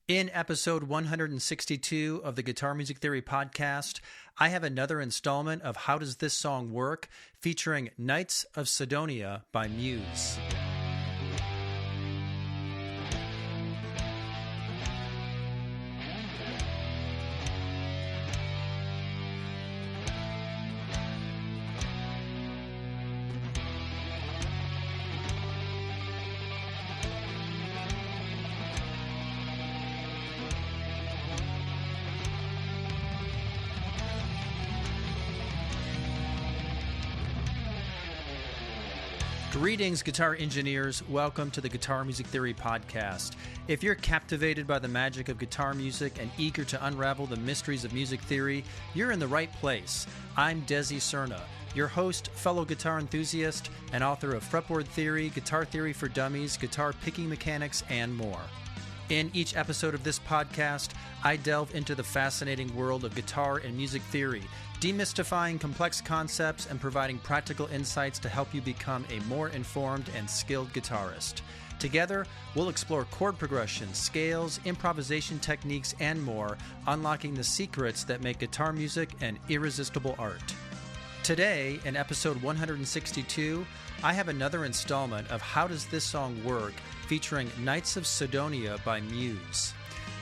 In episode 162 of the Guitar Music Theory podcast, I have another installment of How Does This Song Work, featuring Knights of Cydonia by Muse. Greetings, guitar engineers. Welcome to the Guitar Music Theory podcast. If you're captivated by the magic of guitar music and eager to unravel the mysteries of music theory, you're in the right place. I'm Desi Serna, your host, fellow guitar enthusiast, and author of Fretboard Theory, Guitar Theory for Dummies, Guitar Picking Mechanics, and more. In each episode of this podcast, I delve into the fascinating world of guitar and music theory, demystifying complex concepts and providing practical insights to help you become a more informed and skilled guitarist. Together, we'll explore chord progressions, scales, improvisation techniques, and more, unlocking the secrets that make guitar music an irresistible art. Today, in episode 162, I have another installment of How Does This Song Work, featuring Knights of Cydonia by Muse.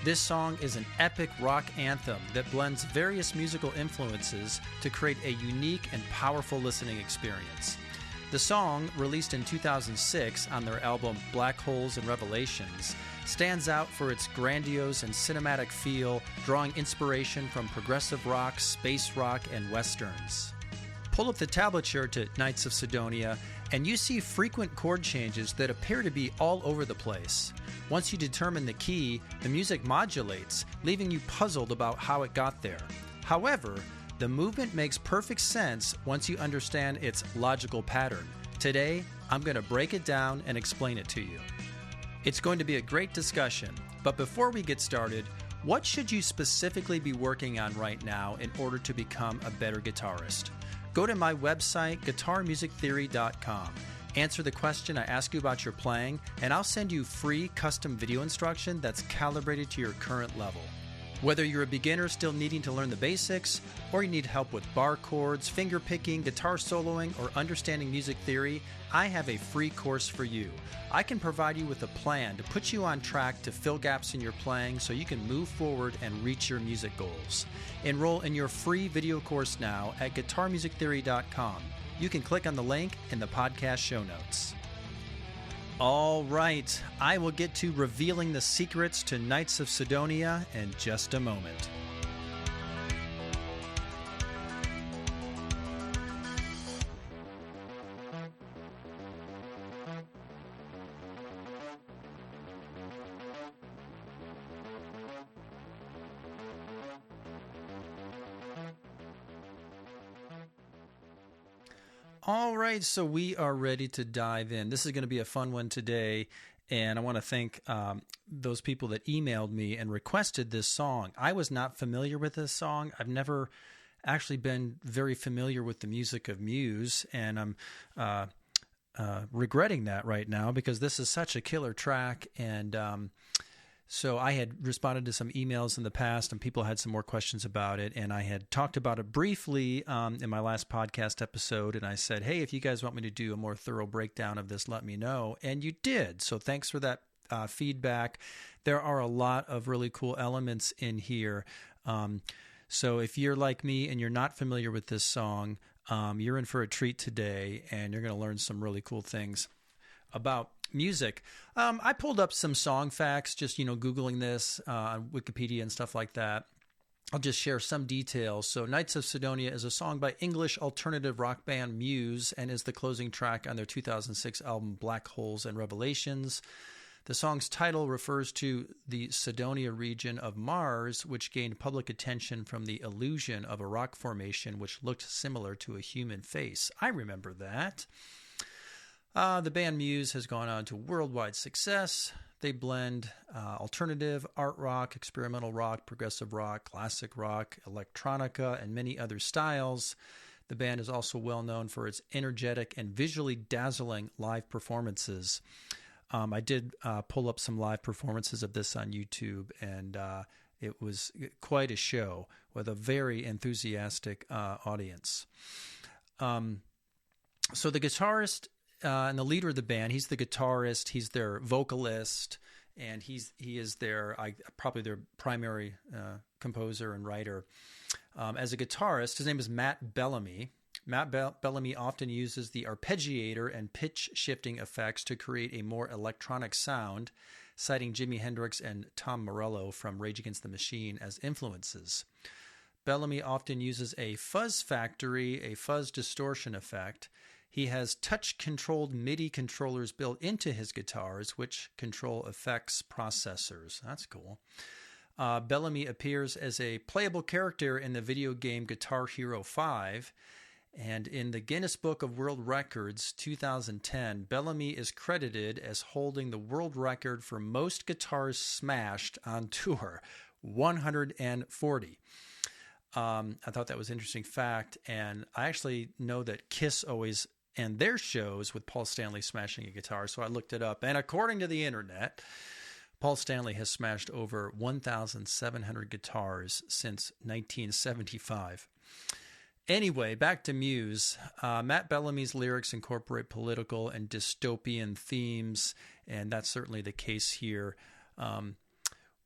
This song is an epic rock anthem that blends various musical influences to create a unique and powerful listening experience. The song, released in 2006 on their album Black Holes and Revelations, stands out for its grandiose and cinematic feel, drawing inspiration from progressive rock, space rock, and westerns. Pull up the tablature to Knights of Cydonia, and you see frequent chord changes that appear to be all over the place. Once you determine the key, the music modulates, leaving you puzzled about how it got there. However, the movement makes perfect sense once you understand its logical pattern. Today, I'm going to break it down and explain it to you. It's going to be a great discussion, but before we get started, what should you specifically be working on right now in order to become a better guitarist? Go to my website, guitarmusictheory.com. Answer the question I ask you about your playing, and I'll send you free custom video instruction that's calibrated to your current level. Whether you're a beginner still needing to learn the basics, or you need help with bar chords, finger picking, guitar soloing, or understanding music theory, I have a free course for you. I can provide you with a plan to put you on track to fill gaps in your playing so you can move forward and reach your music goals. Enroll in your free video course now at guitarmusictheory.com. You can click on the link in the podcast show notes. All right, I will get to revealing the secrets to Knights of Cydonia in just a moment. All right, so we are ready to dive in. This is going to be a fun one today, and I want to thank those people that emailed me and requested this song. I was not familiar with this song. I've never actually been very familiar with the music of Muse, and I'm regretting that right now because this is such a killer track, and so I had responded to some emails in the past, and people had some more questions about it, and I had talked about it briefly in my last podcast episode, and I said, hey, if you guys want me to do a more thorough breakdown of this, let me know, and you did, so thanks for that feedback. There are a lot of really cool elements in here, so if you're like me and you're not familiar with this song, you're in for a treat today, and you're going to learn some really cool things about music. I pulled up some song facts, just, Googling this on Wikipedia and stuff like that. I'll just share some details. So Knights of Cydonia is a song by English alternative rock band Muse and is the closing track on their 2006 album Black Holes and Revelations. The song's title refers to the Cydonia region of Mars, which gained public attention from the illusion of a rock formation which looked similar to a human face. I remember that. The band Muse has gone on to worldwide success. They blend alternative, art rock, experimental rock, progressive rock, classic rock, electronica, and many other styles. The band is also well known for its energetic and visually dazzling live performances. I did pull up some live performances of this on YouTube, and it was quite a show with a very enthusiastic audience. So the guitarist and the leader of the band, he's the guitarist, he's their vocalist, and he is probably their primary composer and writer. As a guitarist, his name is Matt Bellamy. Matt Bellamy often uses the arpeggiator and pitch shifting effects to create a more electronic sound, citing Jimi Hendrix and Tom Morello from Rage Against the Machine as influences. Bellamy often uses a fuzz factory, a fuzz distortion effect. He has touch-controlled MIDI controllers built into his guitars, which control effects processors. That's cool. Bellamy appears as a playable character in the video game Guitar Hero 5. And in the Guinness Book of World Records 2010, Bellamy is credited as holding the world record for most guitars smashed on tour, 140. I thought that was an interesting fact, and I actually know that Kiss always end their shows with Paul Stanley smashing a guitar, so I looked it up. And according to the internet, Paul Stanley has smashed over 1,700 guitars since 1975. Anyway, back to Muse. Matt Bellamy's lyrics incorporate political and dystopian themes, and that's certainly the case here.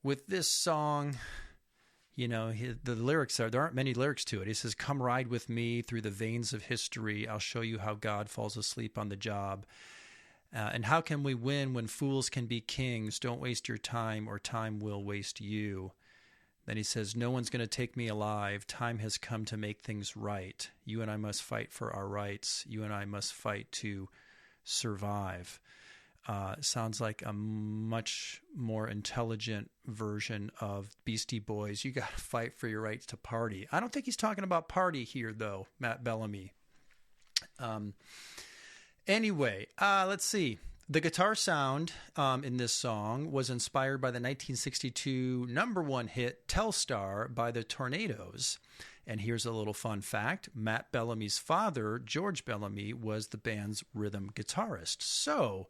With this song, the lyrics there aren't many lyrics to it. He says, "Come ride with me through the veins of history. I'll show you how God falls asleep on the job. And how can we win when fools can be kings? Don't waste your time or time will waste you." Then he says, "No one's going to take me alive. Time has come to make things right. You and I must fight for our rights. You and I must fight to survive." Sounds like a much more intelligent version of Beastie Boys. You got to fight for your rights to party. I don't think he's talking about party here, though, Matt Bellamy. Anyway, let's see. The guitar sound in this song was inspired by the 1962 number one hit Telstar by the Tornadoes. And here's a little fun fact. Matt Bellamy's father, George Bellamy, was the band's rhythm guitarist. So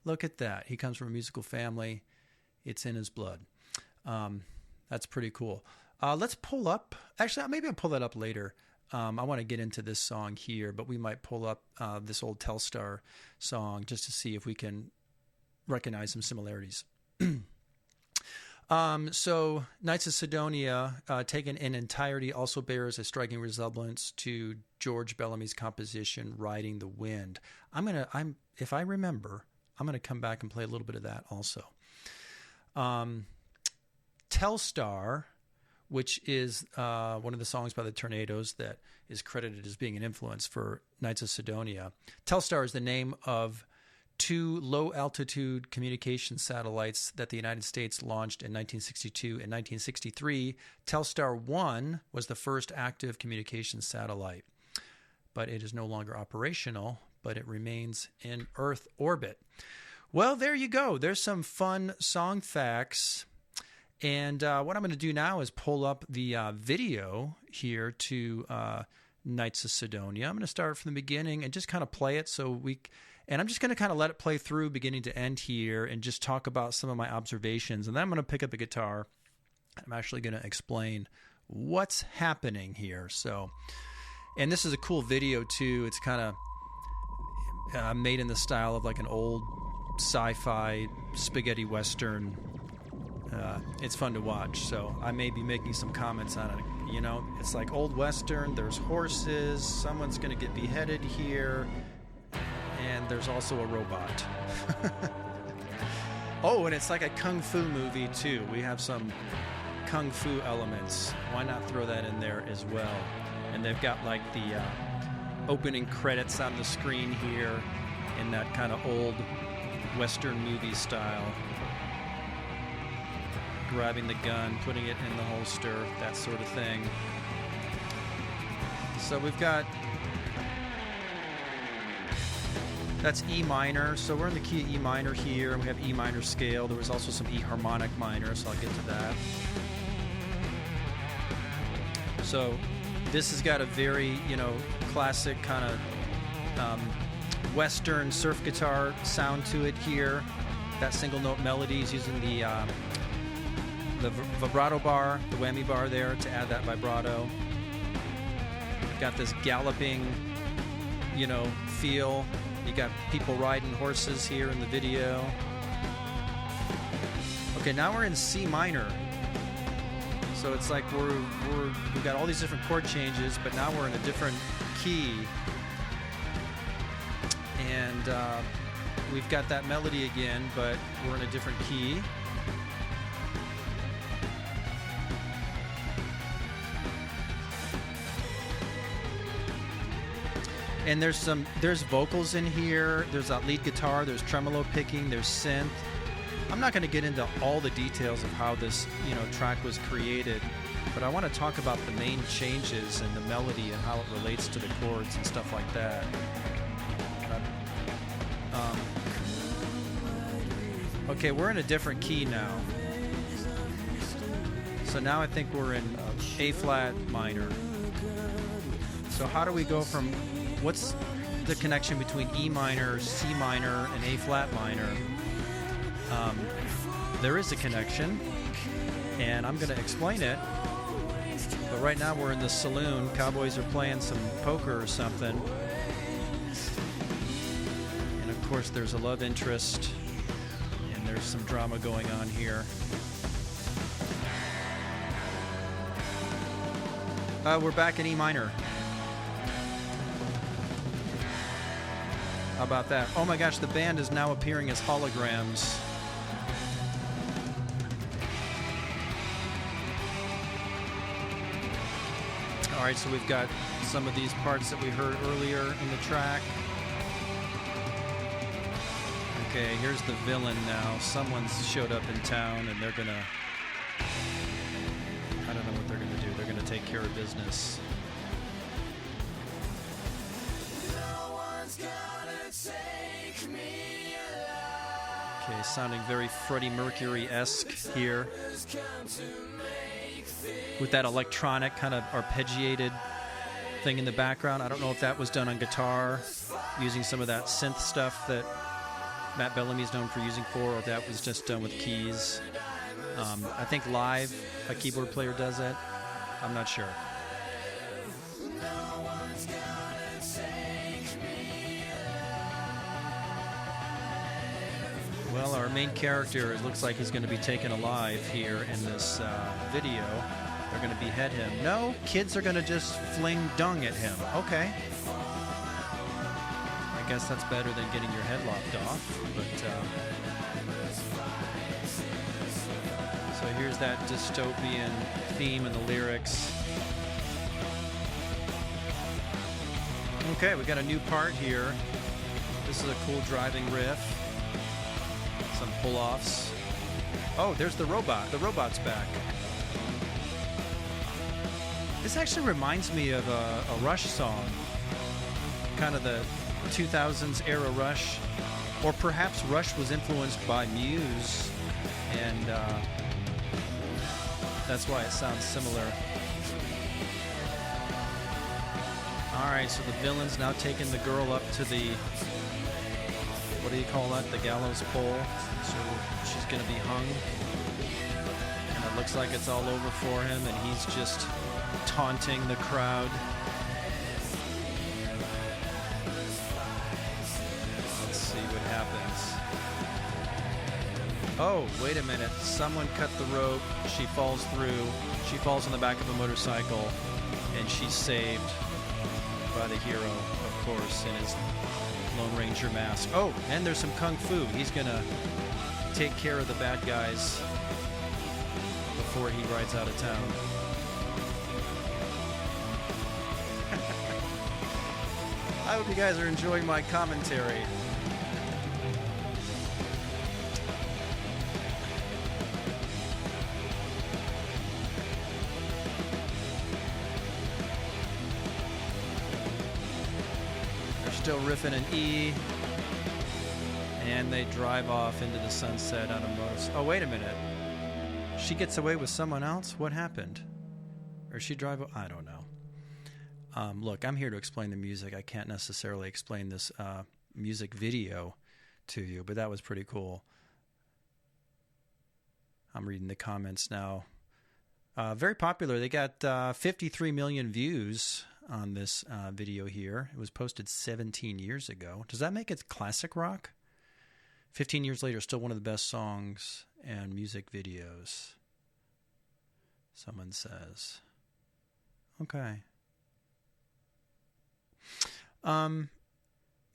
look at that. He comes from a musical family. It's in his blood. That's pretty cool. Let's pull up. Actually, maybe I'll pull that up later. I want to get into this song here, but we might pull up this old Telstar song just to see if we can recognize some similarities. So Knights of Cydonia, taken in entirety, also bears a striking resemblance to George Bellamy's composition "Riding the Wind." If I remember, I'm gonna come back and play a little bit of that also. Telstar, which is one of the songs by the Tornadoes that is credited as being an influence for Knights of Cydonia. Telstar is the name of two low-altitude communication satellites that the United States launched in 1962 and 1963. Telstar 1 was the first active communication satellite, but it is no longer operational, but it remains in Earth orbit. Well, there you go. There's some fun song facts. And what I'm going to do now is pull up the video here to Knights of Cydonia. I'm going to start from the beginning and just kind of play it and I'm just going to kind of let it play through beginning to end here and just talk about some of my observations. And then I'm going to pick up a guitar. I'm actually going to explain what's happening here. And this is a cool video too. It's kind of made in the style of like an old sci-fi spaghetti western. It's fun to watch, so I may be making some comments on it. It's like old western, there's horses, someone's going to get beheaded here, and there's also a robot. Oh, and it's like a kung fu movie too. We have some kung fu elements. Why not throw that in there as well? And they've got like the opening credits on the screen here in that kind of old western movie style. Grabbing the gun, putting it in the holster, that sort of thing. So we've got, that's E minor. So we're in the key of E minor here, and we have E minor scale. There was also some E harmonic minor, so I'll get to that. So this has got a very, classic kind of Western surf guitar sound to it here. that single note melody. He's using the vibrato bar, the whammy bar there to add that vibrato. We've got this galloping, feel. You got people riding horses here in the video. Okay, now we're in C minor. So it's like we've got all these different chord changes, but now we're in a different key. And we've got that melody again, but we're in a different key. And there's vocals in here, there's that lead guitar, there's tremolo picking, there's synth. I'm not going to get into all the details of how this, track was created, but I want to talk about the main changes and the melody and how it relates to the chords and stuff like that. Okay, we're in a different key now. So now I think we're in A flat minor. So how do we go from, what's the connection between E minor, C minor, and A flat minor? There is a connection, and I'm going to explain it. But right now we're in the saloon. Cowboys are playing some poker or something. And of course there's a love interest, and there's some drama going on here. We're back in E minor. How about that? Oh my gosh, the band is now appearing as holograms. All right, so we've got some of these parts that we heard earlier in the track. Okay, here's the villain now. Someone's showed up in town, and they're gonna, I don't know what they're gonna do. They're gonna take care of business. Okay, sounding very Freddie Mercury-esque here, with that electronic kind of arpeggiated thing in the background. I don't know if that was done on guitar, using some of that synth stuff that Matt Bellamy's known for using or if that was just done with keys. I think live a keyboard player does it. I'm not sure. Well, our main character, it looks like he's going to be taken alive here in this video. They're going to behead him. No, kids are going to just fling dung at him. Okay. I guess that's better than getting your head lopped off. But so here's that dystopian theme in the lyrics. Okay, we got a new part here. This is a cool driving riff. Some pull-offs. Oh, there's the robot. The robot's back. This actually reminds me of a Rush song. Kind of the 2000s era Rush. Or perhaps Rush was influenced by Muse. And that's why it sounds similar. Alright, so the villain's now taking the girl up to the, what do you call that? The gallows pole. So she's going to be hung. And it looks like it's all over for him, and he's just taunting the crowd. Let's see what happens. Oh, wait a minute. Someone cut the rope. She falls through. She falls on the back of a motorcycle, and she's saved by the hero, of course, in his Lone Ranger mask. Oh, and there's some kung fu. He's going to take care of the bad guys before he rides out of town. I hope you guys are enjoying my commentary. They're still riffing an E. And they drive off into the sunset on a motorcycle. Oh, wait a minute. She gets away with someone else? What happened? Or she drive? I don't know. Look, I'm here to explain the music. I can't necessarily explain this music video to you, but that was pretty cool. I'm reading the comments now. Very popular. They got 53 million views on this video here. It was posted 17 years ago. Does that make it classic rock? 15 years later, still one of the best songs and music videos. Someone says. Okay.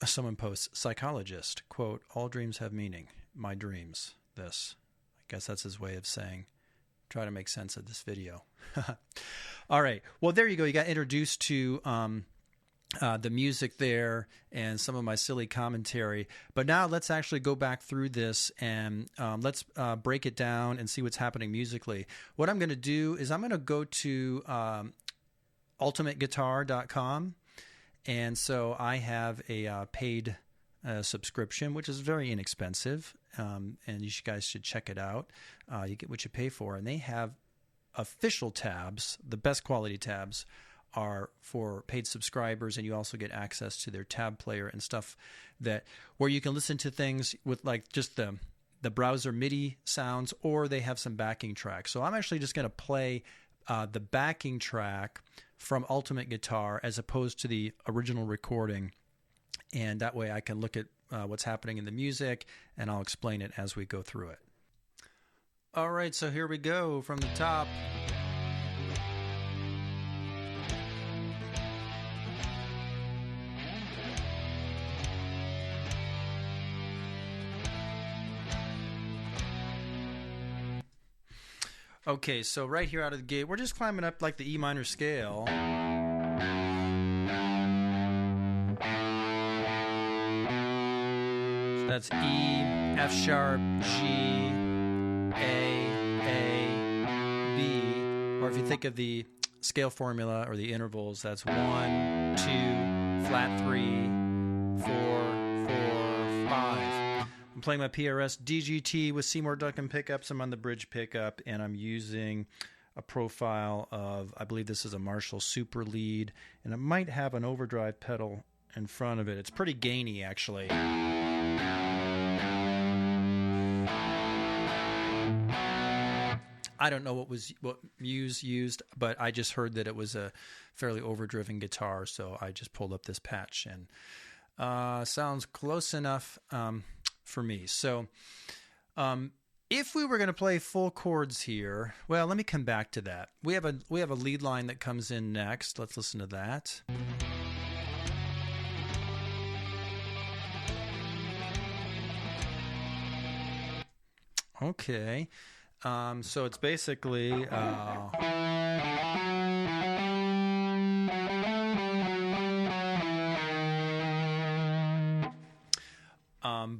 Someone posts, psychologist, quote, all dreams have meaning. My dreams, this. I guess that's his way of saying, try to make sense of this video. All right. Well, there you go. You got introduced to the music there and some of my silly commentary. But now let's actually go back through this and let's break it down and see what's happening musically. What I'm going to do is I'm going to go to ultimateguitar.com. And so I have a paid subscription, which is very inexpensive, and you guys should check it out. You get what you pay for, and they have official tabs. The best quality tabs are for paid subscribers, and you also get access to their tab player and stuff where you can listen to things with like just the browser MIDI sounds, or they have some backing tracks. So I'm actually just going to play the backing track from Ultimate Guitar as opposed to the original recording, and that way I can look at what's happening in the music, and I'll explain it as we go through it. All right, so here we go from the top. Okay, so right here out of the gate, we're just climbing up like the E minor scale. So that's E, F sharp, G, A, B. Or if you think of the scale formula or the intervals, that's 1, 2, flat 3, 4, 4, 5. I'm playing my PRS DGT with Seymour Duncan pickups. I'm on the bridge pickup, and I'm using a profile of, I believe this is a Marshall Super Lead, and it might have an overdrive pedal in front of it. It's pretty gainy, actually. I don't know what Muse used, but I just heard that it was a fairly overdriven guitar, so I just pulled up this patch, and sounds close enough for me. So if we were going to play full chords here, well, let me come back to that. We have a lead line that comes in next. Let's listen to that. Okay. So it's basically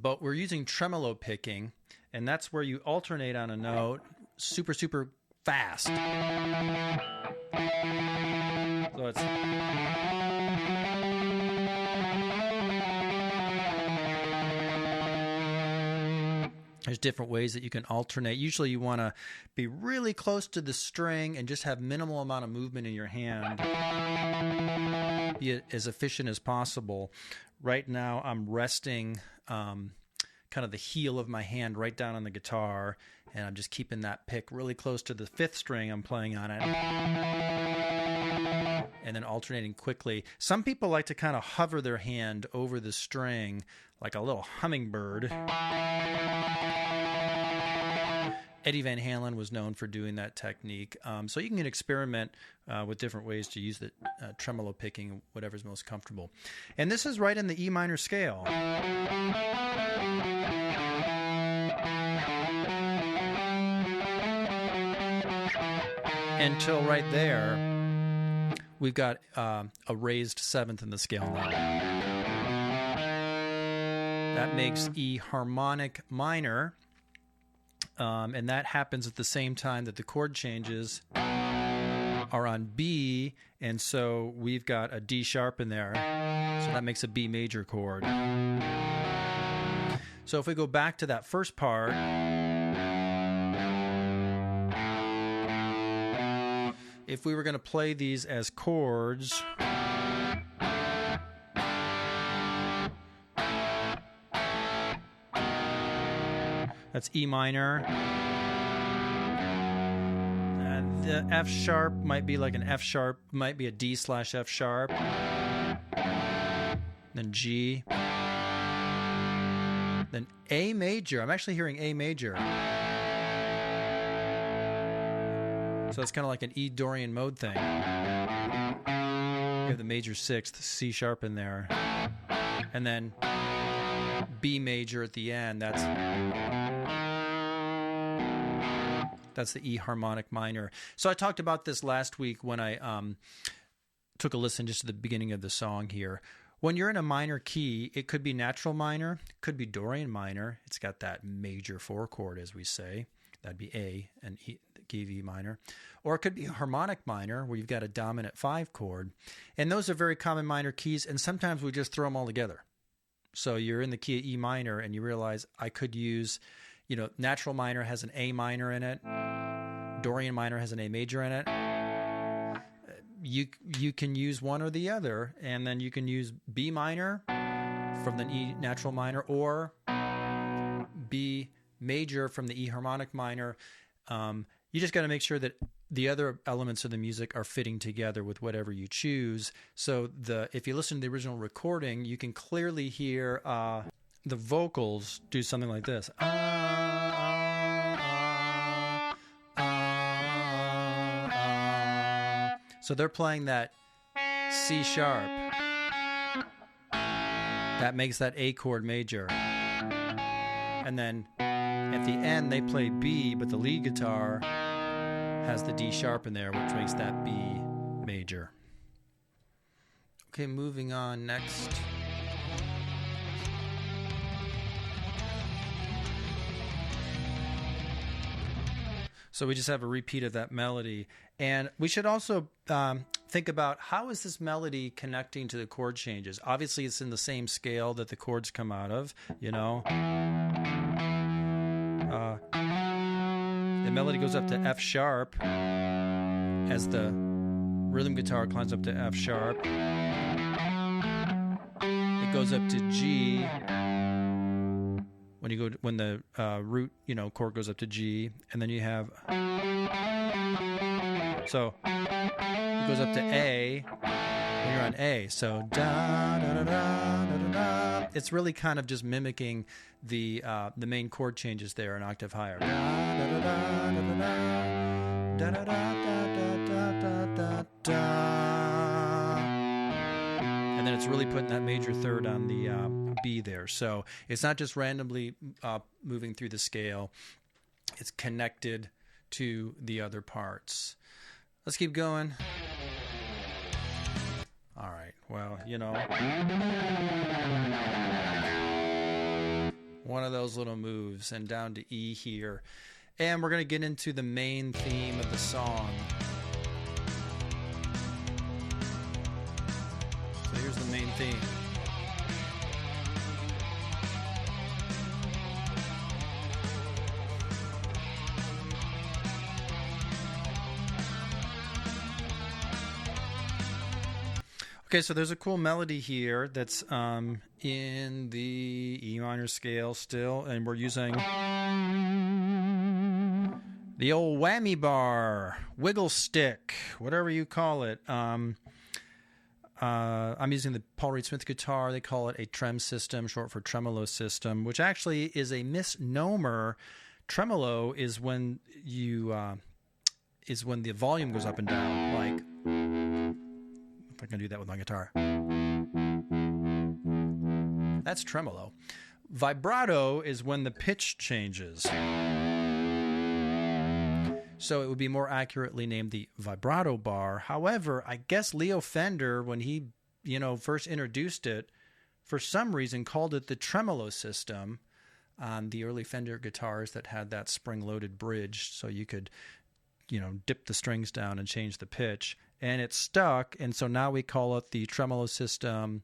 but we're using tremolo picking, and that's where you alternate on a note super, super fast. So it's there's different ways that you can alternate. Usually you want to be really close to the string and just have minimal amount of movement in your hand. Be as efficient as possible. Right now I'm resting kind of the heel of my hand right down on the guitar, and I'm just keeping that pick really close to the 5th string I'm playing on it. And then alternating quickly. Some people like to kind of hover their hand over the string like a little hummingbird. Eddie Van Halen was known for doing that technique. So you can experiment with different ways to use the tremolo picking, whatever's most comfortable. And this is right in the E minor scale. Until right there, we've got a raised 7th in the scale now. That makes E harmonic minor. And that happens at the same time that the chord changes are on B, and so we've got a D sharp in there, so that makes a B major chord. So if we go back to that first part, if we were going to play these as chords, that's E minor, the F sharp might be like an F sharp, might be a D slash F sharp, then G, then A major. I'm actually hearing A major. So it's kind of like an E Dorian mode thing. You have the major sixth, C sharp in there, and then B major at the end. That's the E harmonic minor. So I talked about this last week when I took a listen just to the beginning of the song here. When you're in a minor key, it could be natural minor, it could be Dorian minor. It's got that major 4 chord, as we say. That'd be A and E, key of E minor. Or it could be a harmonic minor, where you've got a dominant 5 chord. And those are very common minor keys, and sometimes we just throw them all together. So you're in the key of E minor, and you realize I could use, natural minor has an A minor in it. Dorian minor has an A major in it. You can use one or the other, and then you can use B minor from the E natural minor, or B major from the E harmonic minor. You just got to make sure that the other elements of the music are fitting together with whatever you choose. So if you listen to the original recording, you can clearly hear the vocals do something like this. So they're playing that C sharp. That makes that A chord major. And then at the end, they play B, but the lead guitar has the D sharp in there, which makes that B major. Okay, moving on next. So we just have a repeat of that melody. And we should also think about, how is this melody connecting to the chord changes? Obviously, it's in the same scale that the chords come out of, The melody goes up to F sharp as the rhythm guitar climbs up to F sharp. It goes up to G when the root chord goes up to G, and then you have it goes up to A when you're on A. So da da da da da da. It's really kind of just mimicking the main chord changes there an octave higher. Da da da da da da da da da da da. And then it's really putting that major third on the B there. So it's not just randomly moving through the scale. It's connected to the other parts. Let's keep going. All right. Well, one of those little moves, and down to E here. And we're going to get into the main theme of the song. So here's the main theme. Okay, so there's a cool melody here that's in the E minor scale still, and we're using the old whammy bar, wiggle stick, whatever you call it. I'm using the Paul Reed Smith guitar. They call it a trem system, short for tremolo system, which actually is a misnomer. Tremolo is when the volume goes up and down, like. If I can do that with my guitar. That's tremolo. Vibrato is when the pitch changes. So it would be more accurately named the vibrato bar. However, I guess Leo Fender, when he, first introduced it, for some reason called it the tremolo system on the early Fender guitars that had that spring-loaded bridge, so you could, dip the strings down and change the pitch. And it stuck, and so now we call it the tremolo system,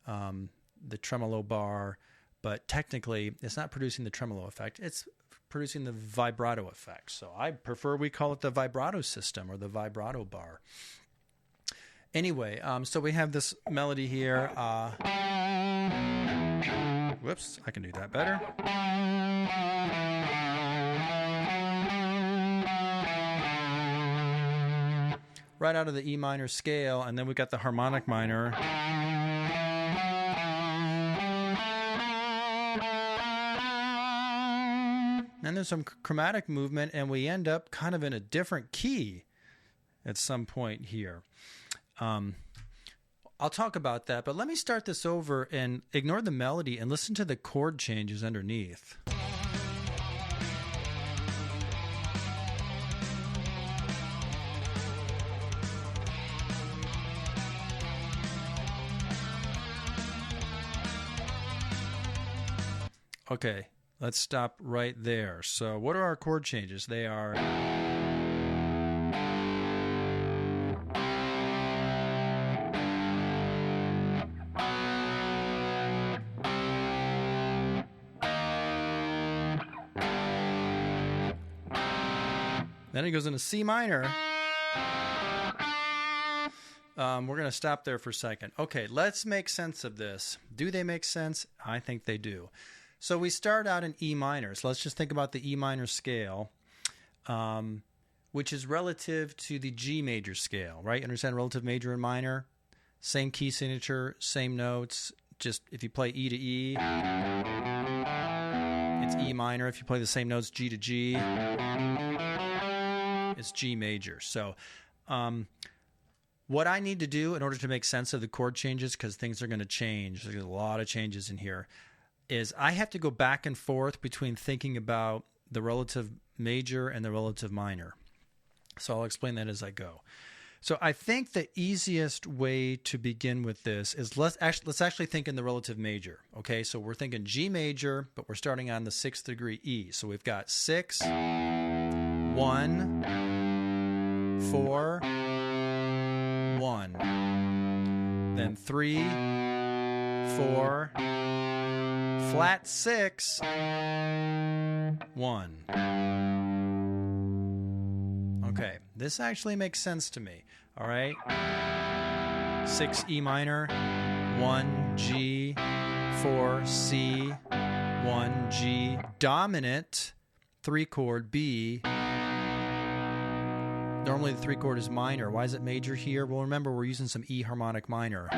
the tremolo bar, but technically it's not producing the tremolo effect, it's producing the vibrato effect. So I prefer we call it the vibrato system or the vibrato bar. Anyway, so we have this melody here. Whoops, I can do that better. right out of the E minor scale, and then we got the harmonic minor. And there's some chromatic movement, and we end up kind of in a different key at some point here. I'll talk about that, but let me start this over and ignore the melody and listen to the chord changes underneath. Okay, let's stop right there. So what are our chord changes? They are... Then it goes into C minor. We're going to stop there for a second. Okay, let's make sense of this. Do they make sense? I think they do. So we start out in E minor. So let's just think about the E minor scale, which is relative to the G major scale, right? Understand relative major and minor? Same key signature, same notes. Just if you play E to E, it's E minor. If you play the same notes, G to G, it's G major. So what I need to do in order to make sense of the chord changes, because things are going to change, there's a lot of changes in here, is I have to go back and forth between thinking about the relative major and the relative minor. So I'll explain that as I go. So I think the easiest way to begin with this is let's actually think in the relative major. Okay, so we're thinking G major, but we're starting on the 6th degree E. So we've got 6, 1, 4, 1, then 3, 4, flat 6, 1. Okay, this actually makes sense to me. All right, 6 E minor, 1 G, 4 C, 1 G, dominant 3 chord B. Normally the 3 chord is minor. Why is it major here? Well, remember we're using some E harmonic minor.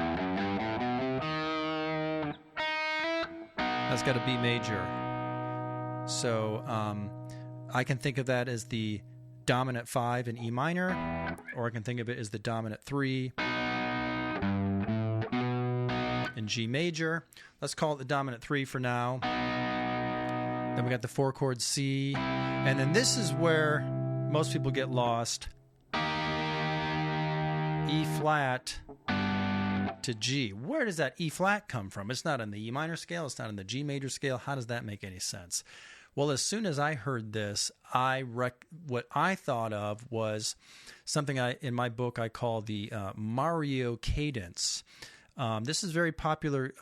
That's got a B major. So I can think of that as the dominant 5 in E minor, or I can think of it as the dominant 3 in G major. Let's call it the dominant 3 for now. Then we got the 4 chord C, and then this is where most people get lost. E flat to G. Where does that E flat come from? It's not in the E minor scale. It's not in the G major scale. How does that make any sense? Well, as soon as I heard this, what I thought of was something in my book I call the Mario cadence. This is a very popular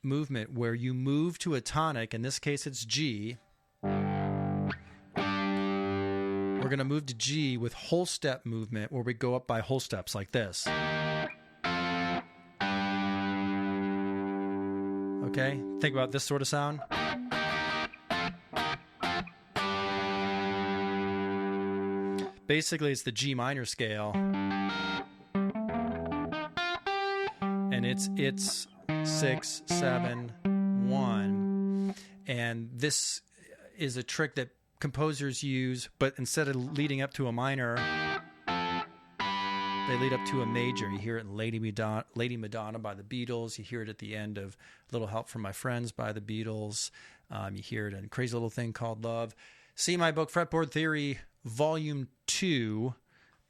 movement where you move to a tonic. In this case, it's G. We're going to move to G with whole step movement, where we go up by whole steps like this. Okay, think about this sort of sound. Basically, it's the G minor scale, and it's 6, 7, 1, and this is a trick that composers use, but instead of leading up to a minor, they lead up to a major. You hear it in Lady Madonna by the Beatles. You hear it at the end of Little Help from My Friends by the Beatles. You hear it in Crazy Little Thing Called Love. See my book, Fretboard Theory, Volume 2,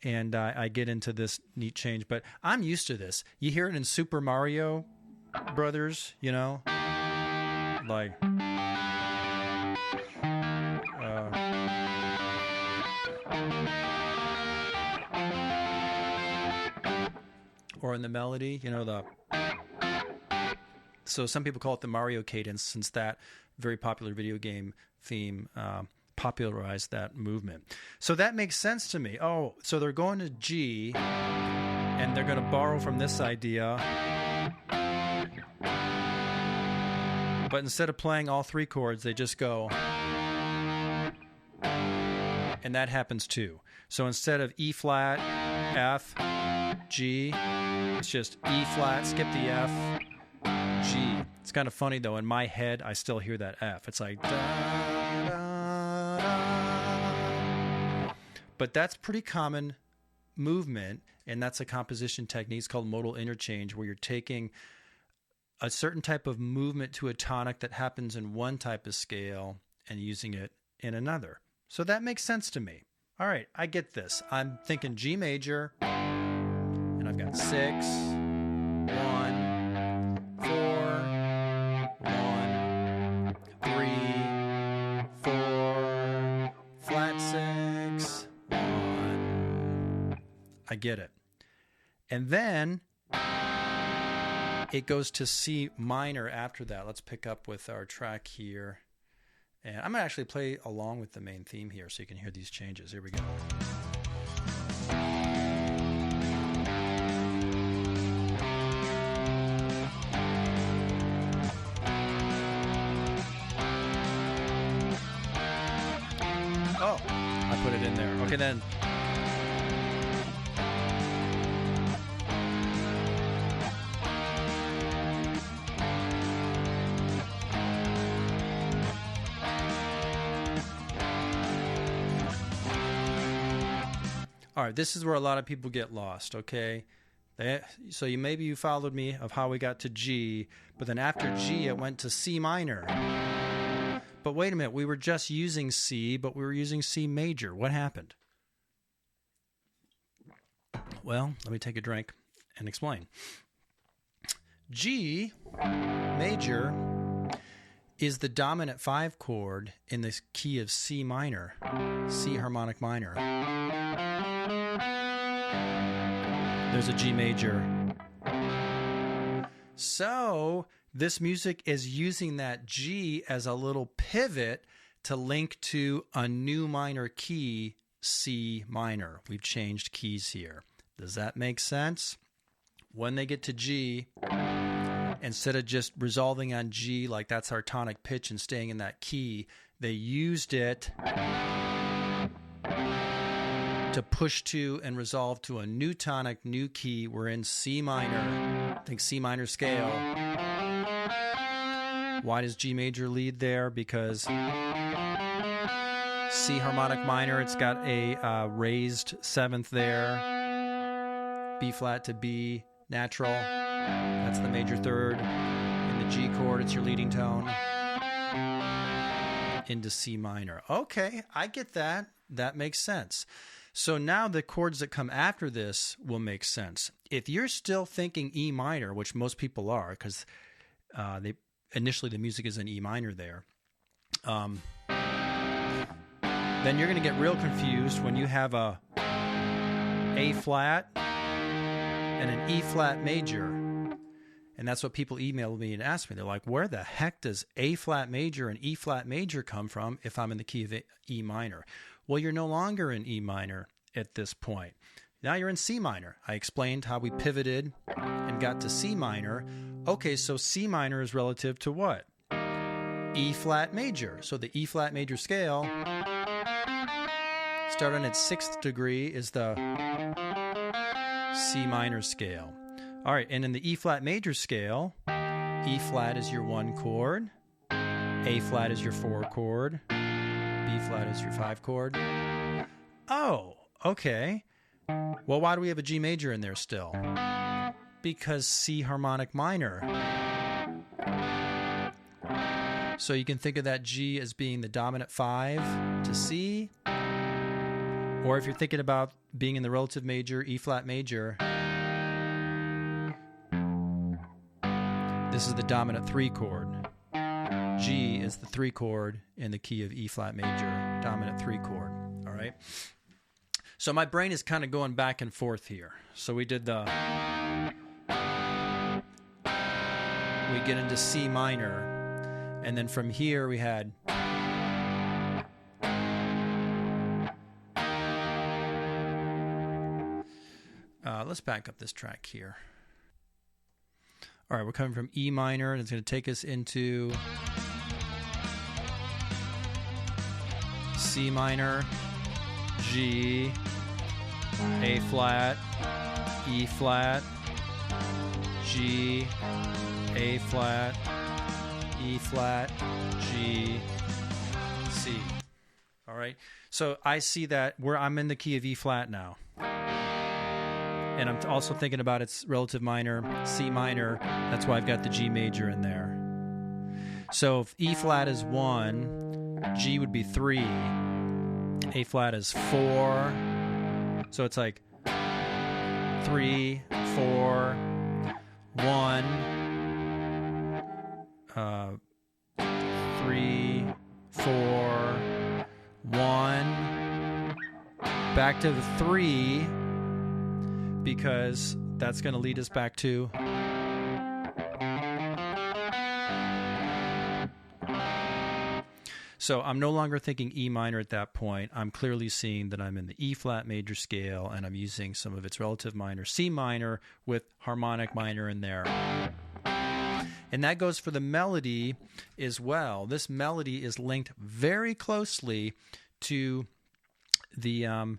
and I get into this neat change. But I'm used to this. You hear it in Super Mario Brothers, you know? Like... or in the melody, you know, so some people call it the Mario cadence, since that very popular video game theme popularized that movement. So that makes sense to me. Oh, so they're going to G, and they're going to borrow from this idea, but instead of playing all 3 chords, they just go, and that happens too. So instead of E flat, F, G, it's just E flat, skip the F, G. It's kind of funny though, in my head I still hear that F. It's like da, da, da. But that's pretty common movement, and that's a composition technique. It's called modal interchange, where you're taking a certain type of movement to a tonic that happens in one type of scale and using it in another. So that makes sense to me. All right, I get this. I'm thinking G major, and I've got 6, 1, 4, 1, 3, 4, flat 6, 1. I get it. And then it goes to C minor after that. Let's pick up with our track here. And I'm going to actually play along with the main theme here so you can hear these changes. Here we go. Oh, I put it in there. Okay, then. All right, this is where a lot of people get lost, okay? So maybe you followed me of how we got to G, but then after G, it went to C minor. But wait a minute, we were just using C, but we were using C major. What happened? Well, let me take a drink and explain. G major is the dominant 5 chord in the key of C minor, C harmonic minor. There's a G major. So this music is using that G as a little pivot to link to a new minor key, C minor. We've changed keys here. Does that make sense? When they get to G, instead of just resolving on G like that's our tonic pitch and staying in that key, they used it to push to and resolve to a new tonic, new key. We're in C minor. Think C minor scale. Why does G major lead there? Because C harmonic minor, it's got a raised 7th there. B flat to B natural. That's the major 3rd. In the G chord, it's your leading tone. Into C minor. Okay, I get that. That makes sense. So now the chords that come after this will make sense. If you're still thinking E minor, which most people are, because initially the music is in E minor there, then you're going to get real confused when you have a flat and an E flat major. And that's what people email me and ask me. They're like, where the heck does A flat major and E flat major come from if I'm in the key of E minor? Well, you're no longer in E minor at this point. Now you're in C minor. I explained how we pivoted and got to C minor. Okay, so C minor is relative to what? E flat major. So the E flat major scale, starting at 6th degree, is the C minor scale. All right, and in the E flat major scale, E flat is your 1 chord, A flat is your 4 chord, B flat is your 5 chord. Oh, okay. Well, why do we have a G major in there still? Because C harmonic minor. So you can think of that G as being the dominant 5 to C. Or if you're thinking about being in the relative major, E flat major, this is the dominant 3 chord. G is the 3 chord in the key of E flat major, dominant 3 chord. All right. So my brain is kind of going back and forth here. So we did we get into C minor, and then from here we had let's back up this track here. All right, we're coming from E minor, and it's going to take us into C minor, G, A flat, E flat, G, A flat, E flat, G, C. All right. So I see that where I'm in the key of E flat now. And I'm also thinking about its relative minor, C minor. That's why I've got the G major in there. So if E flat is 1, G would be 3, A flat is 4. So it's like 3, 4, 1, 3, 4, 1, back to the 3, because that's going to lead us back to so I'm no longer thinking E minor at that point. I'm clearly seeing that I'm in the E flat major scale, and I'm using some of its relative minor, C minor, with harmonic minor in there. And that goes for the melody as well. This melody is linked very closely to the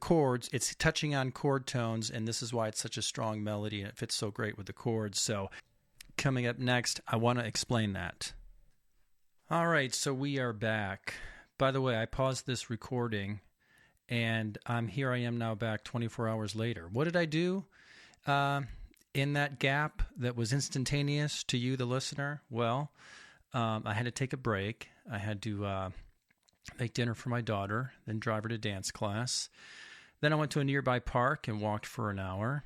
chords. It's touching on chord tones, and this is why it's such a strong melody, and it fits so great with the chords. So coming up next, I want to explain that. All right, so we are back. By the way, I paused this recording, and here I am now back 24 hours later. What did I do in that gap that was instantaneous to you, the listener? Well, I had to take a break. I had to make dinner for my daughter, then drive her to dance class. Then I went to a nearby park and walked for an hour.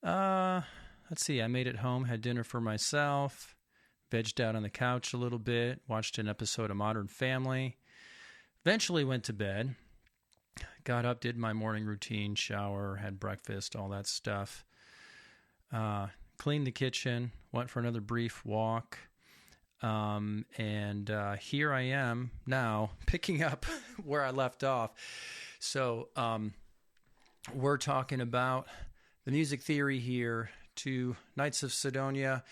Let's see, I made it home, had dinner for myself, vegged out on the couch a little bit, watched an episode of Modern Family, eventually went to bed, got up, did my morning routine, shower, had breakfast, all that stuff, cleaned the kitchen, went for another brief walk, and here I am now picking up where I left off. So we're talking about the music theory here to Knights of Cydonia,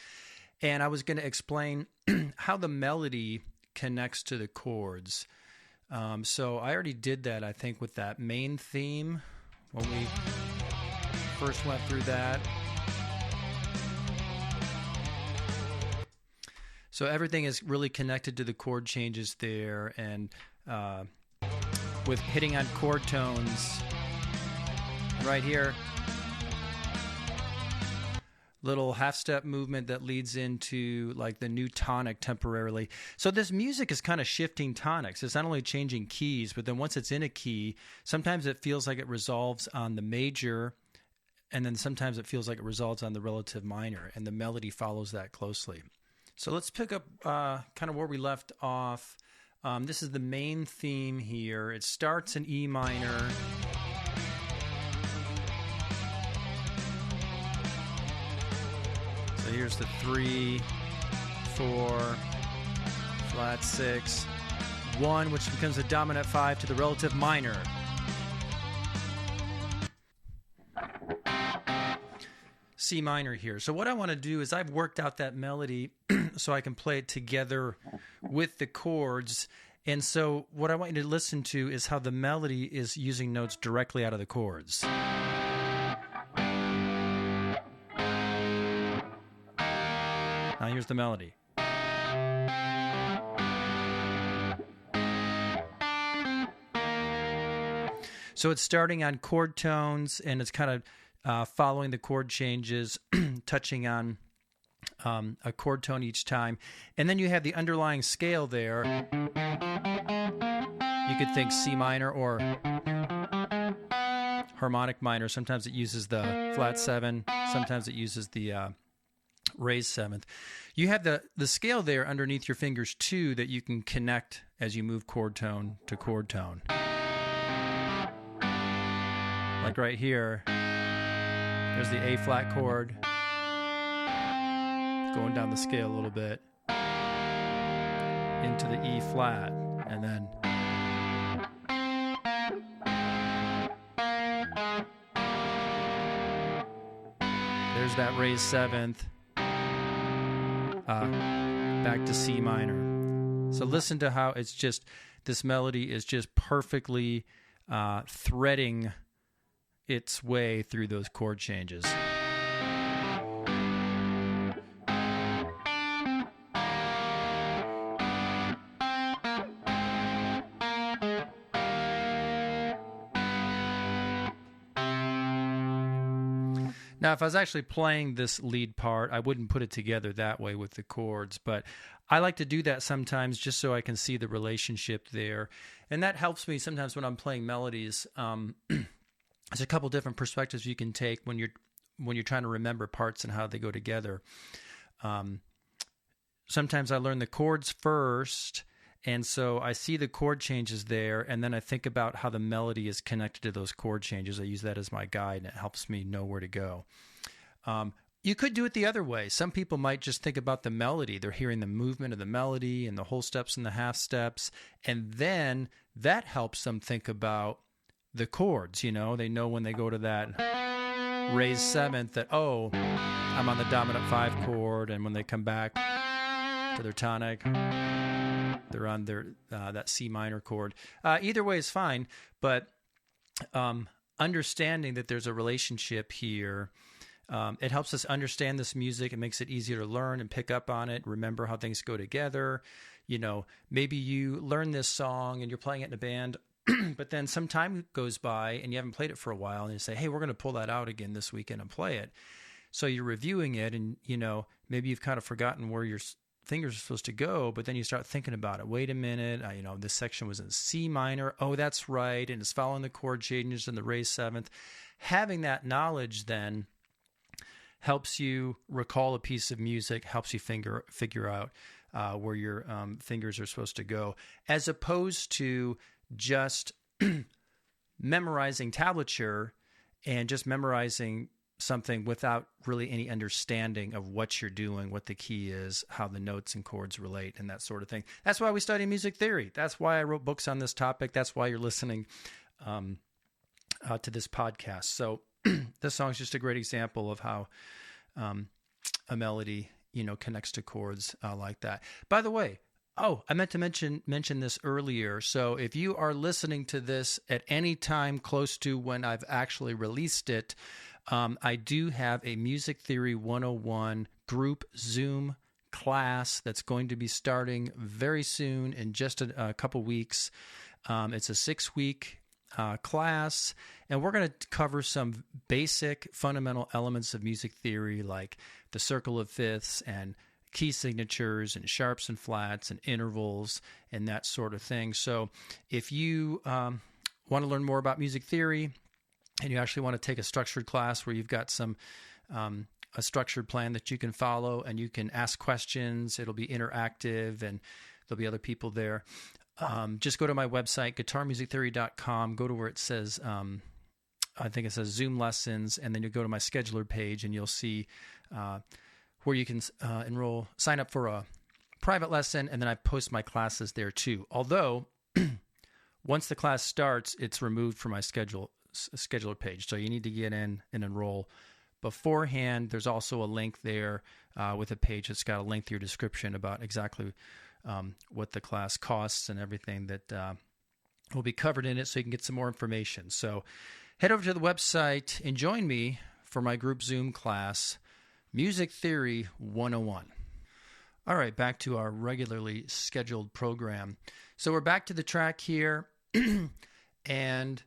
and I was going to explain how the melody connects to the chords. So I already did that, I think, with that main theme when we first went through that. So everything is really connected to the chord changes there, and with hitting on chord tones right here, little half-step movement that leads into like the new tonic temporarily. So this music is kind of shifting tonics. It's not only changing keys, but then once it's in a key, sometimes it feels like it resolves on the major, and then sometimes it feels like it resolves on the relative minor, and the melody follows that closely. So let's pick up kind of where we left off. This is the main theme here. It starts in E minor. So here's the 3, 4, flat 6, 1, which becomes the dominant 5 to the relative minor. C minor here. So what I want to do is I've worked out that melody so I can play it together with the chords. And so what I want you to listen to is how the melody is using notes directly out of the chords. Now here's the melody. So it's starting on chord tones, and it's kind of following the chord changes, touching on a chord tone each time. And then you have the underlying scale there. You could think C minor or harmonic minor. Sometimes it uses the flat 7. Sometimes it uses the raised 7th. You have the scale there underneath your fingers too that you can connect as you move chord tone to chord tone. Like right here, there's the A flat chord going down the scale a little bit into the E flat, and then there's that raised 7th. Back to C minor. So listen to how it's just, this melody is just perfectly threading its way through those chord changes. Now, if I was actually playing this lead part, I wouldn't put it together that way with the chords, but I like to do that sometimes just so I can see the relationship there. And that helps me sometimes when I'm playing melodies. There's a couple different perspectives you can take when you're trying to remember parts and how they go together. Sometimes I learn the chords first, and so I see the chord changes there, and then I think about how the melody is connected to those chord changes. I use that as my guide, and it helps me know where to go. You could do it the other way. Some people might just think about the melody. They're hearing the movement of the melody and the whole steps and the half steps, and then that helps them think about the chords. They know when they go to that raised seventh that, oh, I'm on the dominant 5 chord, and when they come back to their tonic, they're on their that C minor chord. Either way is fine, but understanding that there's a relationship here, it helps us understand this music. It makes it easier to learn and pick up on it, remember how things go together. Maybe you learn this song and you're playing it in a band, but then some time goes by and you haven't played it for a while, and you say, hey, we're going to pull that out again this weekend and play it. So you're reviewing it, and maybe you've kind of forgotten where your fingers are supposed to go, but then you start thinking about it. Wait a minute, this section was in C minor. Oh, that's right, and it's following the chord changes in the raised seventh. Having that knowledge then helps you recall a piece of music, helps you figure out where your fingers are supposed to go, as opposed to just memorizing tablature and just memorizing something without really any understanding of what you're doing, what the key is, how the notes and chords relate, and that sort of thing. That's why we study music theory. That's why I wrote books on this topic. That's why you're listening to this podcast. So this song is just a great example of how a melody, connects to chords like that. By the way, I meant to mention this earlier. So if you are listening to this at any time close to when I've actually released it, I do have a Music Theory 101 group Zoom class that's going to be starting very soon in just a couple weeks. It's a 6-week class, and we're going to cover some basic fundamental elements of music theory, like the circle of fifths and key signatures and sharps and flats and intervals and that sort of thing. So if you want to learn more about music theory and you actually want to take a structured class where you've got some a structured plan that you can follow and you can ask questions, it'll be interactive and there'll be other people there. Just go to my website, guitarmusictheory.com, go to where it says, I think it says Zoom lessons, and then you go to my scheduler page and you'll see where you can sign up for a private lesson, and then I post my classes there too. Although, once the class starts, it's removed from my scheduler page, so you need to get in and enroll beforehand. There's also a link there with a page that's got a lengthier description about exactly what the class costs and everything that will be covered in it, so you can get some more information. So head over to the website and join me for my group Zoom class, Music Theory 101. All right, back to our regularly scheduled program. So we're back to the track here, and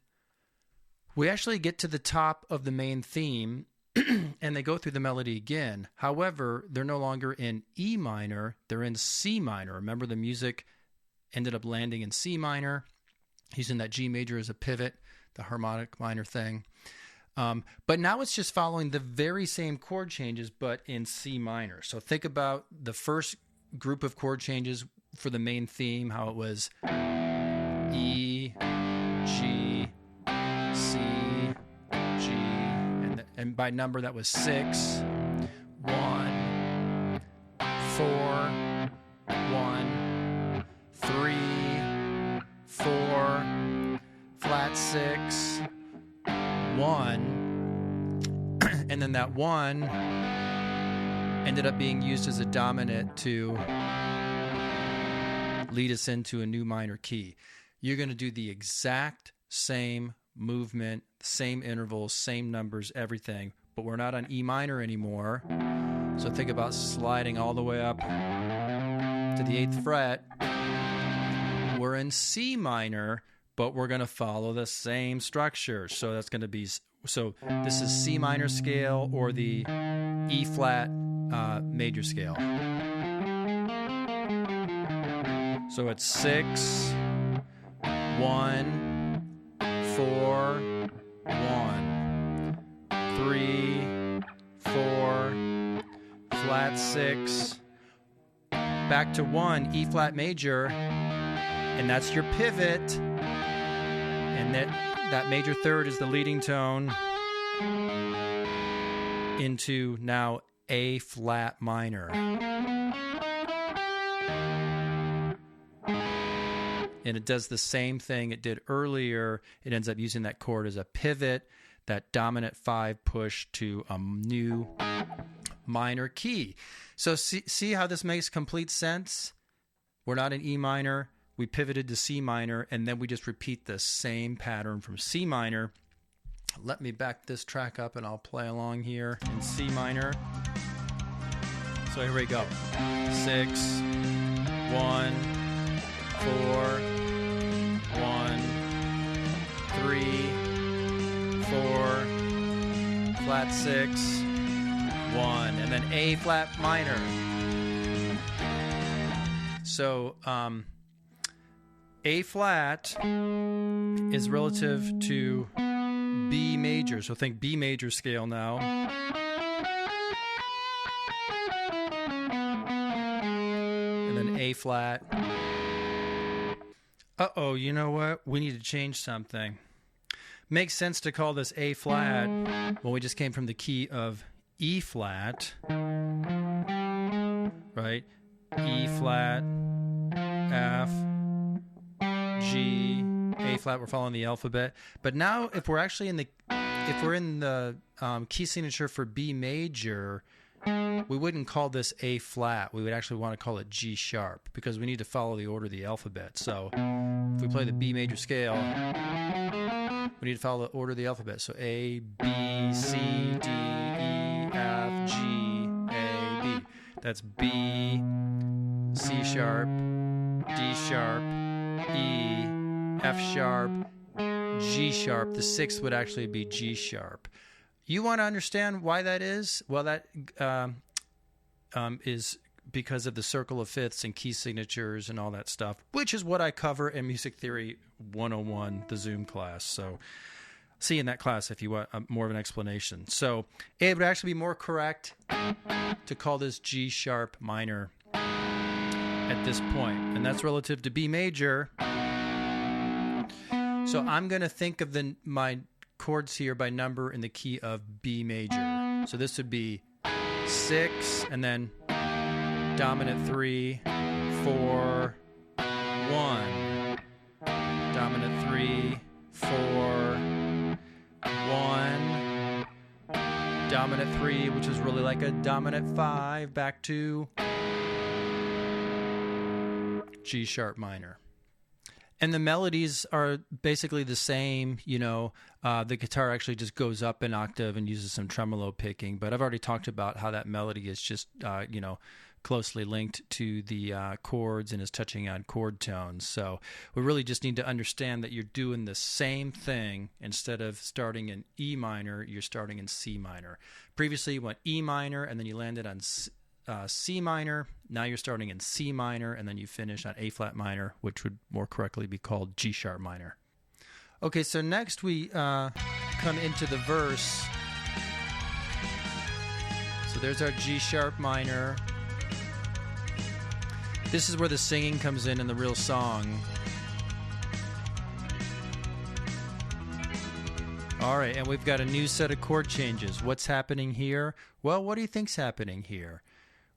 we actually get to the top of the main theme, and they go through the melody again. However, they're no longer in E minor, they're in C minor. Remember, the music ended up landing in C minor, using that G major as a pivot, the harmonic minor thing. But now it's just following the very same chord changes, but in C minor. So think about the first group of chord changes for the main theme, how it was E, G, C, G, and by number that was 6, 1, 4, 1, 3, 4, flat 6, 1, and then that 1 ended up being used as a dominant to lead us into a new minor key. You're going to do the exact same movement, same intervals, same numbers, everything. But we're not on E minor anymore. So think about sliding all the way up to the 8th fret. We're in C minor, but we're going to follow the same structure. So that's going to be, so this is C minor scale or the E flat major scale. So it's 6, 1, 4, 1, 3, 4, flat 6, back to 1, E flat major, and that's your pivot, and that major third is the leading tone into now A flat minor. And it does the same thing it did earlier. It ends up using that chord as a pivot, that dominant 5 push to a new minor key. So see how this makes complete sense? We're not in E minor. We pivoted to C minor, and then we just repeat the same pattern from C minor. Let me back this track up, and I'll play along here in C minor. So here we go. 6, 1, 4, 1, 3, 4, flat 6, 1, and then A flat minor. So A flat is relative to B major. So think B major scale now. And then A flat. Uh-oh, you know what? We need to change something. Makes sense to call this A flat when we just came from the key of E flat, right? E flat, F, G, A flat. We're following the alphabet. But now, if we're in the key signature for B major, we wouldn't call this A flat. We would actually want to call it G sharp because we need to follow the order of the alphabet. So if we play the B major scale, we need to follow the order of the alphabet. So A, B, C, D, E, F, G, A, B. That's B, C sharp, D sharp, E, F sharp, G sharp. The 6th would actually be G sharp. You want to understand why that is? Well, that is because of the circle of fifths and key signatures and all that stuff, which is what I cover in Music Theory 101, the Zoom class. So see you in that class if you want more of an explanation. So it would actually be more correct to call this G sharp minor at this point, and that's relative to B major. So I'm going to think of my chords here by number in the key of B major. So this would be 6 and then dominant 3, 4, 1. Dominant 3, 4, 1. Dominant 3, which is really like a dominant 5, back to G sharp minor. And the melodies are basically the same, the guitar actually just goes up an octave and uses some tremolo picking. But I've already talked about how that melody is just, closely linked to the chords and is touching on chord tones. So we really just need to understand that you're doing the same thing. Instead of starting in E minor, you're starting in C minor. Previously, you went E minor and then you landed on C minor. Now you're starting in C minor, and then you finish on A flat minor, which would more correctly be called G sharp minor. Okay, so next we come into the verse. So there's our G sharp minor. This is where the singing comes in the real song. All right, and we've got a new set of chord changes. What's happening here? Well, what do you think's happening here?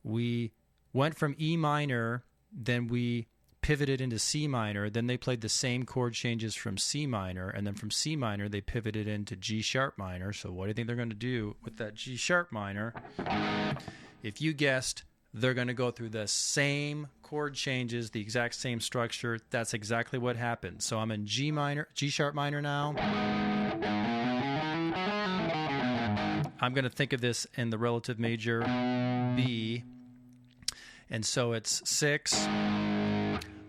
We went from E minor, then we pivoted into C minor, then they played the same chord changes from C minor, and then from C minor they pivoted into G sharp minor. So what do you think they're going to do with that G sharp minor? If you guessed, they're going to go through the same chord changes, the exact same structure. That's exactly what happened. So I'm in G sharp minor now. I'm going to think of this in the relative major B. And so it's 6,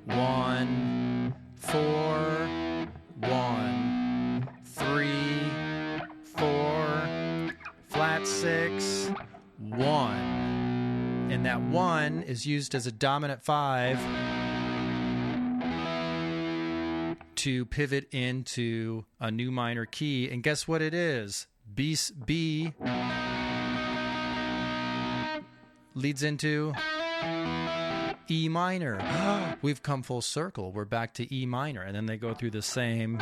1, 4, 1, 3, 4, flat 6, 1. And that 1 is used as a dominant 5 to pivot into a new minor key. And guess what it is? B leads into E minor. We've come full circle. We're back to E minor. And then they go through the same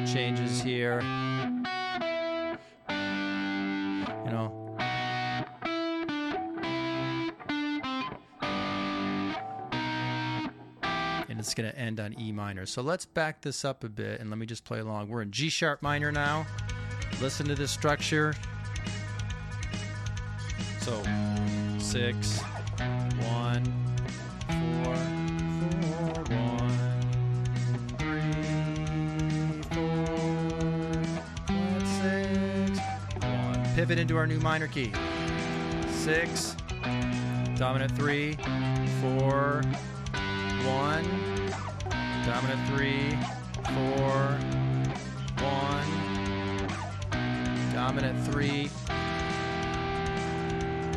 changes here. You know. And it's going to end on E minor. So let's back this up a bit and let me just play along. We're in G sharp minor now. Listen to this structure. So 6, 1, 4, 4, 1, 3, 4, 6, 1. Pivot into our new minor key. 6, dominant 3, 4, 1, dominant 3, 4, 1, dominant 3,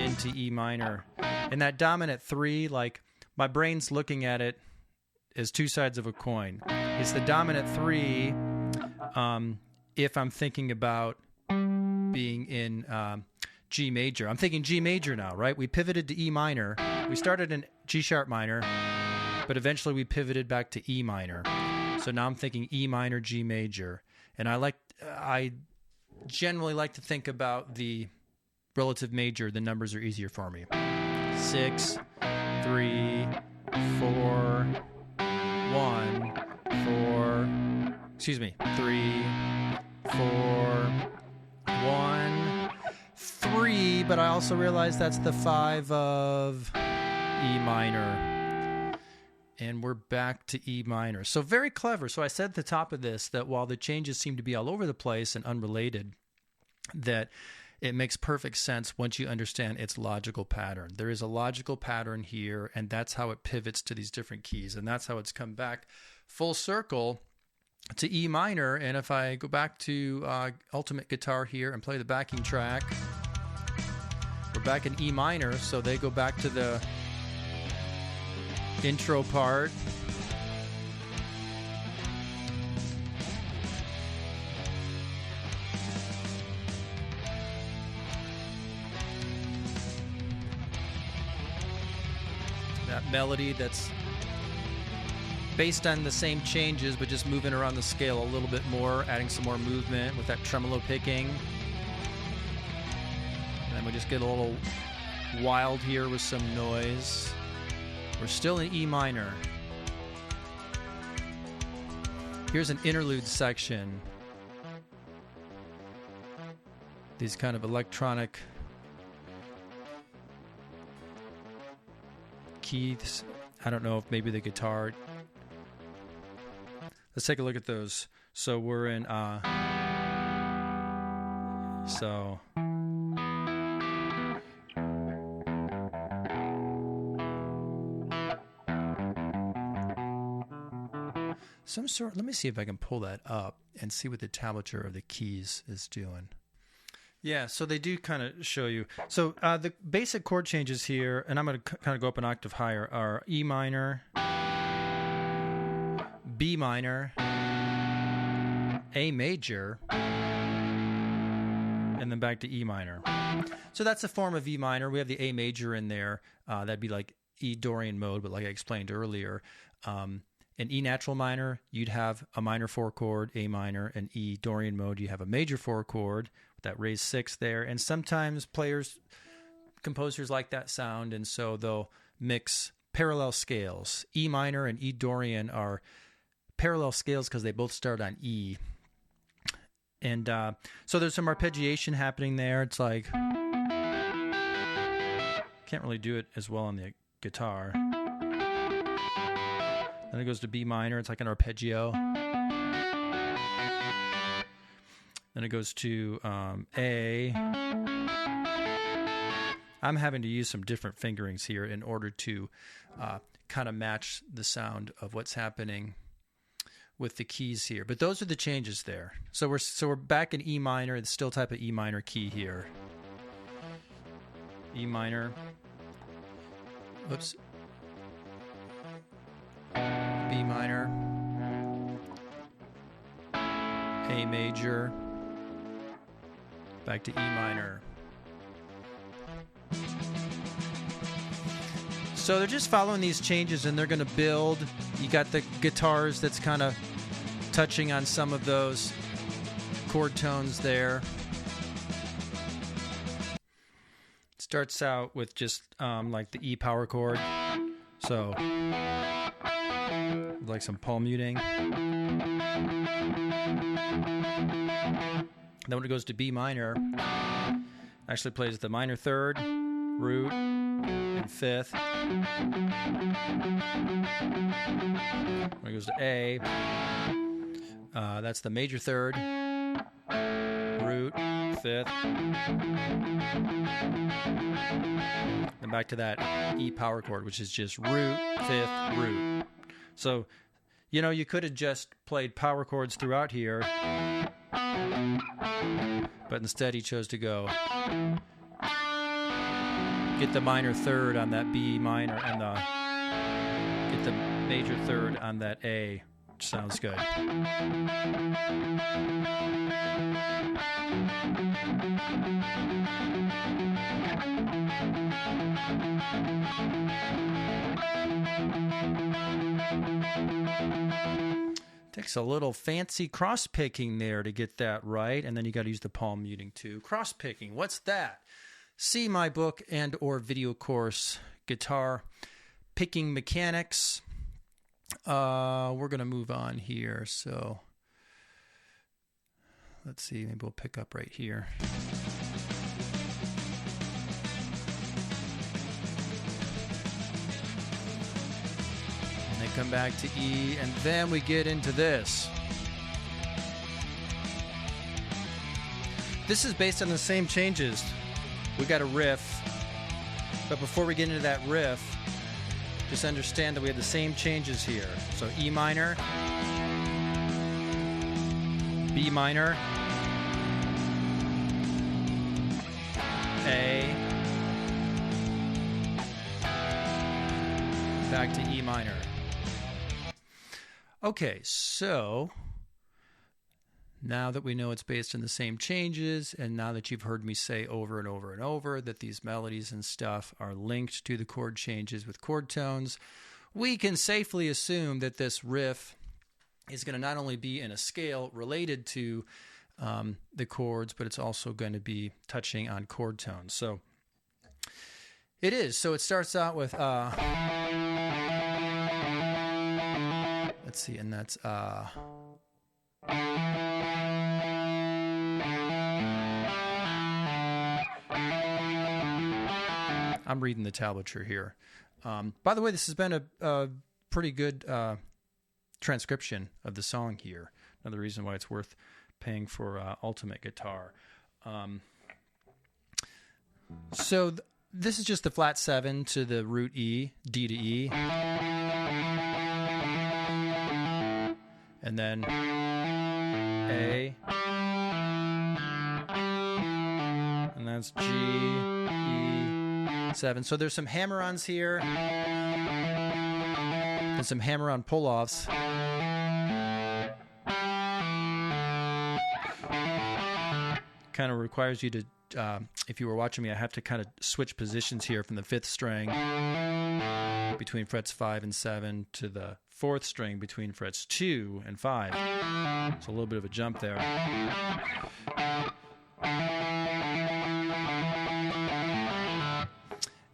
into E minor. And that dominant 3, like, my brain's looking at it as two sides of a coin. It's the dominant 3 if I'm thinking about being in G major. I'm thinking G major now, right? We pivoted to E minor. We started in G sharp minor, but eventually we pivoted back to E minor. So now I'm thinking E minor, G major. And I generally like to think about the relative major. The numbers are easier for me. 6, 3, 4, 1, 4, 3, 4, 1, 3, but I also realize that's the 5 of E minor. And we're back to E minor. So very clever. So I said at the top of this that while the changes seem to be all over the place and unrelated, that it makes perfect sense once you understand its logical pattern. There is a logical pattern here, and that's how it pivots to these different keys. And that's how it's come back full circle to E minor. And if I go back to Ultimate Guitar here and play the backing track, we're back in E minor, so they go back to the intro part. That melody that's based on the same changes, but just moving around the scale a little bit more, adding some more movement with that tremolo picking. And then we just get a little wild here with some noise. We're still in E minor. Here's an interlude section. These kind of electronic keys. I don't know if maybe the guitar. Let's take a look at those. So we're in some sort. Let me see if I can pull that up and see what the tablature of the keys is doing. Yeah, so they do kind of show you. So the basic chord changes here, and I'm going to kind of go up an octave higher, are E minor, B minor, A major, and then back to E minor. So that's a form of E minor. We have the A major in there. That'd be like E Dorian mode, but like I explained earlier, in E natural minor, you'd have a minor 4 chord, A minor, and E Dorian mode, you have a major 4 chord with that raised 6 there. And sometimes composers like that sound, and so they'll mix parallel scales. E minor and E Dorian are parallel scales because they both start on E. And so there's some arpeggiation happening there. It's like, can't really do it as well on the guitar. Then it goes to B minor. It's like an arpeggio. Then it goes to A. I'm having to use some different fingerings here in order to kind of match the sound of what's happening with the keys here. But those are the changes there. So we're back in E minor, the still type of E minor key here. E minor. Whoops. B minor. A major. Back to E minor. So they're just following these changes and they're going to build. You got the guitars that's kind of touching on some of those chord tones there. Starts out with just like the E power chord. So like some palm muting. Then when it goes to B minor, actually plays the minor third, root, and fifth. When it goes to A, that's the major third, root, fifth. Then back to that E power chord, which is just root, fifth, root. So, you know, you could have just played power chords throughout here, but instead he chose to go get the minor third on that B minor and get the major third on that A, which sounds good. Takes a little fancy cross picking there to get that right, and then you got to use the palm muting too. Cross picking, what's that? See my book and or video course, Guitar Picking Mechanics. We're going to move on here. So let's see, maybe we'll pick up right here. And then come back to E, and then we get into this. This is based on the same changes. We got a riff, but before we get into that riff, just understand that we have the same changes here. So E minor, B minor, A, back to E minor. Okay, so now that we know it's based on the same changes, and now that you've heard me say over and over and over that these melodies and stuff are linked to the chord changes with chord tones, we can safely assume that this riff is going to not only be in a scale related to the chords, but it's also going to be touching on chord tones. So it is. So it starts out with, let's see, and that's, I'm reading the tablature here. By the way, this has been a pretty good transcription of the song here. Another reason why it's worth paying for Ultimate Guitar. So this is just the flat 7 to the root E, D to E. And then A. And that's G, E, 7. So there's some hammer-ons here and some hammer-on pull-offs. Kind of requires you to, if you were watching me, I have to kind of switch positions here from the 5th string between frets 5 and 7 to the 4th string between frets 2 and 5. So a little bit of a jump there.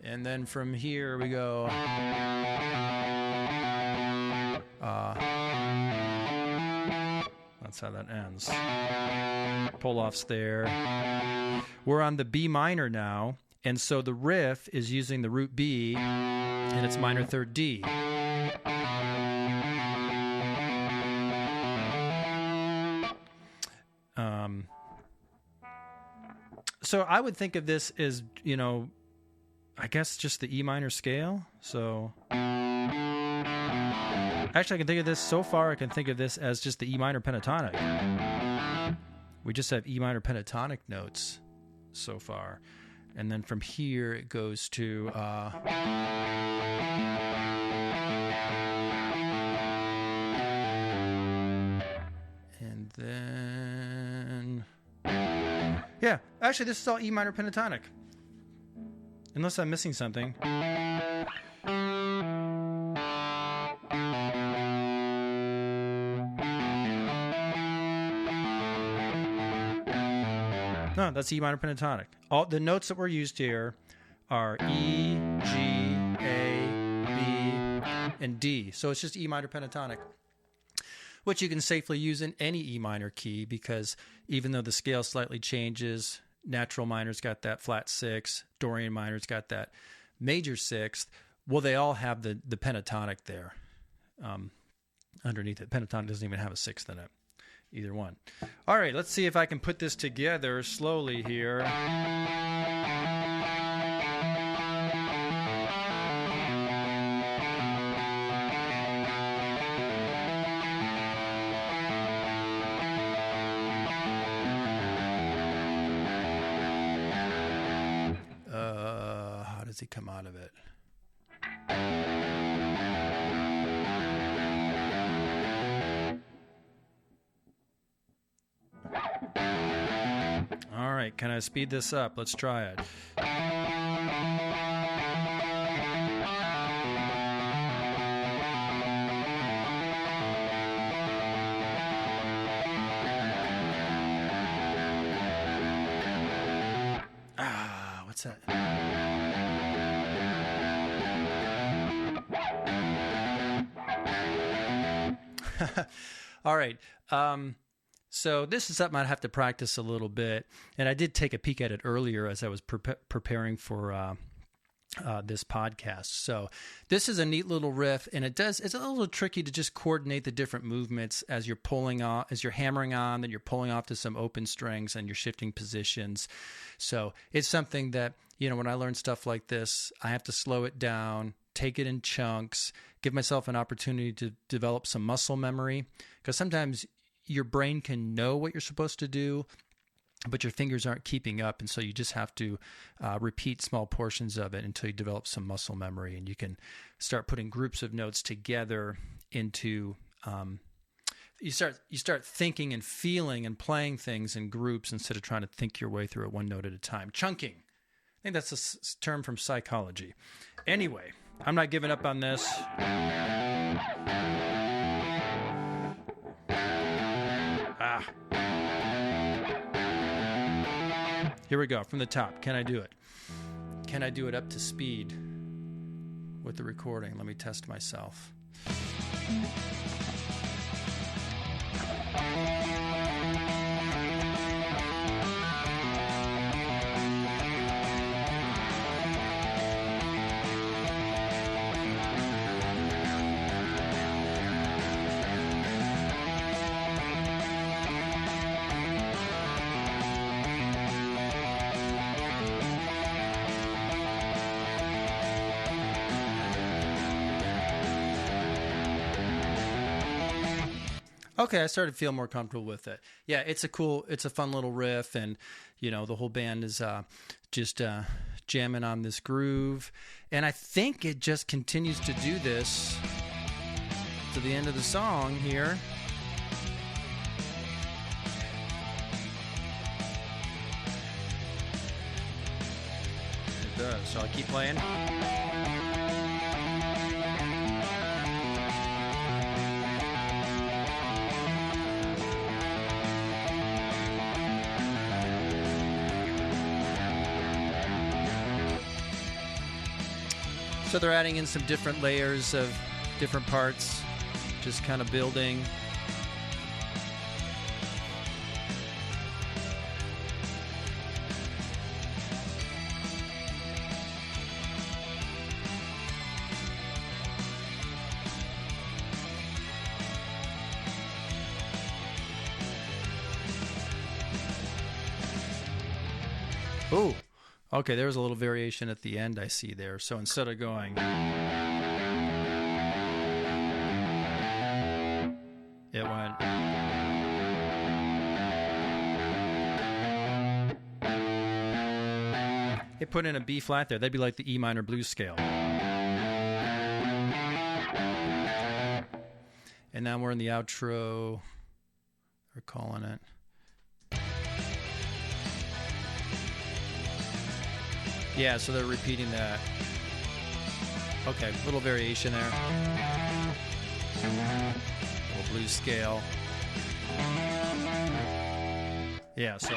And then from here we go. That's how that ends. Pull-offs there. We're on the B minor now, and so the riff is using the root B, and it's minor 3rd D. So I would think of this as, I guess just the E minor scale. So actually I can think of this, so far I can think of this as just the E minor pentatonic. We just have E minor pentatonic notes so far. And then from here it goes to and then yeah, actually this is all E minor pentatonic. Unless I'm missing something. No, that's E minor pentatonic. All the notes that were used here are E, G, A, B, and D. So it's just E minor pentatonic, which you can safely use in any E minor key, because even though the scale slightly changes, natural minor's got that flat sixth, Dorian minor's got that major sixth. Well, they all have the pentatonic there underneath it. Pentatonic doesn't even have a sixth in it. Either one. All right, let's see if I can put this together slowly here. How does he come out of it? All right, can I speed this up? Let's try it. What's that? All right. So this is something I'd have to practice a little bit, and I did take a peek at it earlier as I was preparing for this podcast. So this is a neat little riff, and it's a little tricky to just coordinate the different movements as you're pulling off, as you're hammering on, then you're pulling off to some open strings and you're shifting positions. So it's something that, when I learn stuff like this, I have to slow it down, take it in chunks, give myself an opportunity to develop some muscle memory, because sometimes your brain can know what you're supposed to do, but your fingers aren't keeping up, and so you just have to repeat small portions of it until you develop some muscle memory, and you can start putting groups of notes together into you start thinking and feeling and playing things in groups instead of trying to think your way through it one note at a time. Chunking. I think that's a term from psychology. Anyway, I'm not giving up on this. Here we go, from the top. Can I do it? Can I do it up to speed with the recording? Let me test myself. Okay, I started to feel more comfortable with it. Yeah, it's a fun little riff, and the whole band is just jamming on this groove, and I think it just continues to do this to the end of the song here. It does. So I'll keep playing. So they're adding in some different layers of different parts, just kind of building. Oh, okay, there's a little variation at the end I see there. So instead of going... It went... It put in a B flat there. That'd be like the E minor blues scale. And now we're in the outro. We're calling it. Yeah, so they're repeating that. Okay, little variation there. Little blues scale. Yeah, so...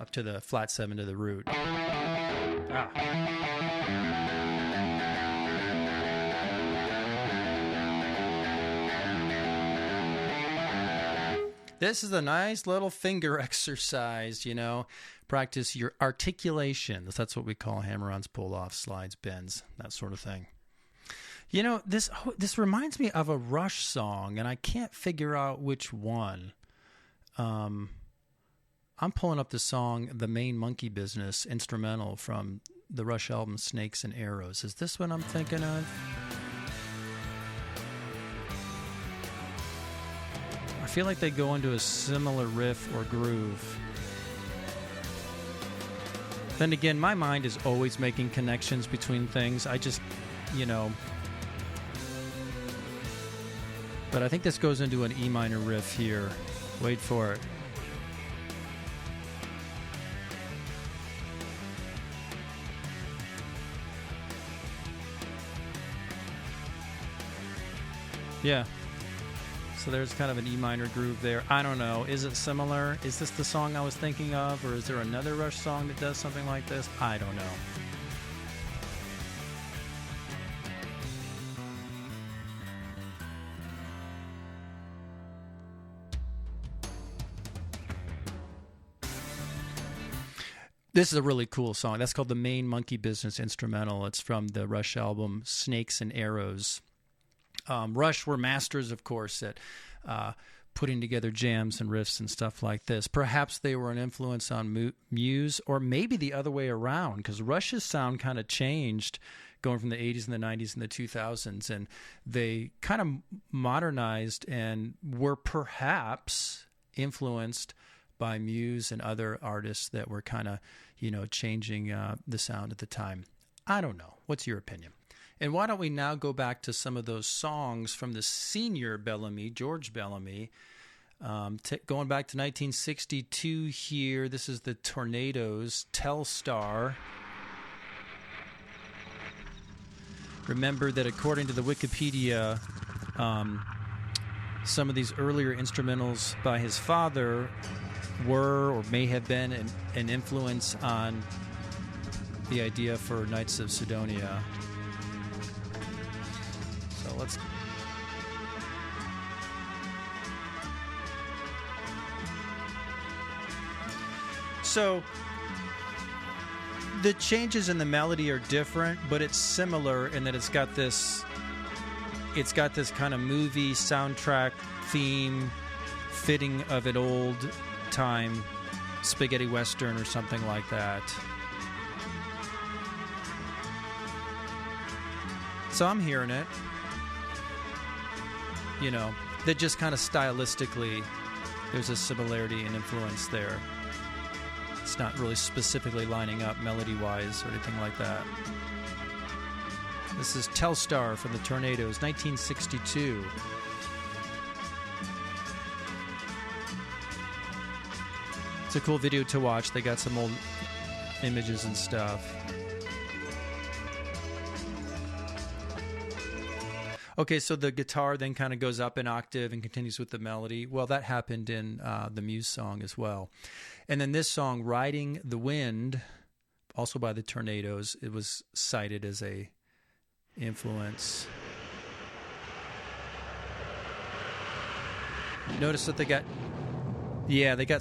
Up to the flat 7 to the root. Ah. This is a nice little finger exercise, you know. Practice your articulation. That's what we call hammer-ons, pull-offs, slides, bends, that sort of thing. You know, this reminds me of a Rush song, and I can't figure out which one. I'm pulling up the song "The Main Monkey Business" instrumental from the Rush album Snakes and Arrows. Is this what I'm thinking of? I feel like they go into a similar riff or groove. Then again, my mind is always making connections between things. I just, you know... But I think this goes into an E minor riff here. Wait for it. Yeah. So there's kind of an E minor groove there. I don't know. Is it similar? Is this the song I was thinking of? Or is there another Rush song that does something like this? I don't know. This is a really cool song. That's called "The Main Monkey Business" instrumental. It's from the Rush album Snakes and Arrows. Rush were masters, of course, at putting together jams and riffs and stuff like this. Perhaps they were an influence on Muse, or maybe the other way around, because Rush's sound kind of changed going from the 80s and the 90s and the 2000s, and they kind of modernized and were perhaps influenced by Muse and other artists that were kind of, you know, changing the sound at the time. I don't know. What's your opinion? And why don't we now go back to some of those songs from the senior Bellamy, George Bellamy, going back to 1962 here. This is the Tornadoes, Telstar. Remember that according to the Wikipedia, some of these earlier instrumentals by his father were or may have been an influence on the idea for Knights of Cydonia. So let's... So the changes in the melody are different, but it's similar in that it's got this kind of movie soundtrack theme fitting of an old time spaghetti western or something like that. So I'm hearing it, you know, that just kind of stylistically there's a similarity and influence there. It's not really specifically lining up melody-wise or anything like that. This is Telstar from the Tornadoes, 1962. It's a cool video to watch. They got some old images and stuff. Okay, so the guitar then kind of goes up an octave and continues with the melody. Well, that happened in the Muse song as well. And then this song, Riding the Wind, also by the Tornadoes, it was cited as a influence. Notice that they got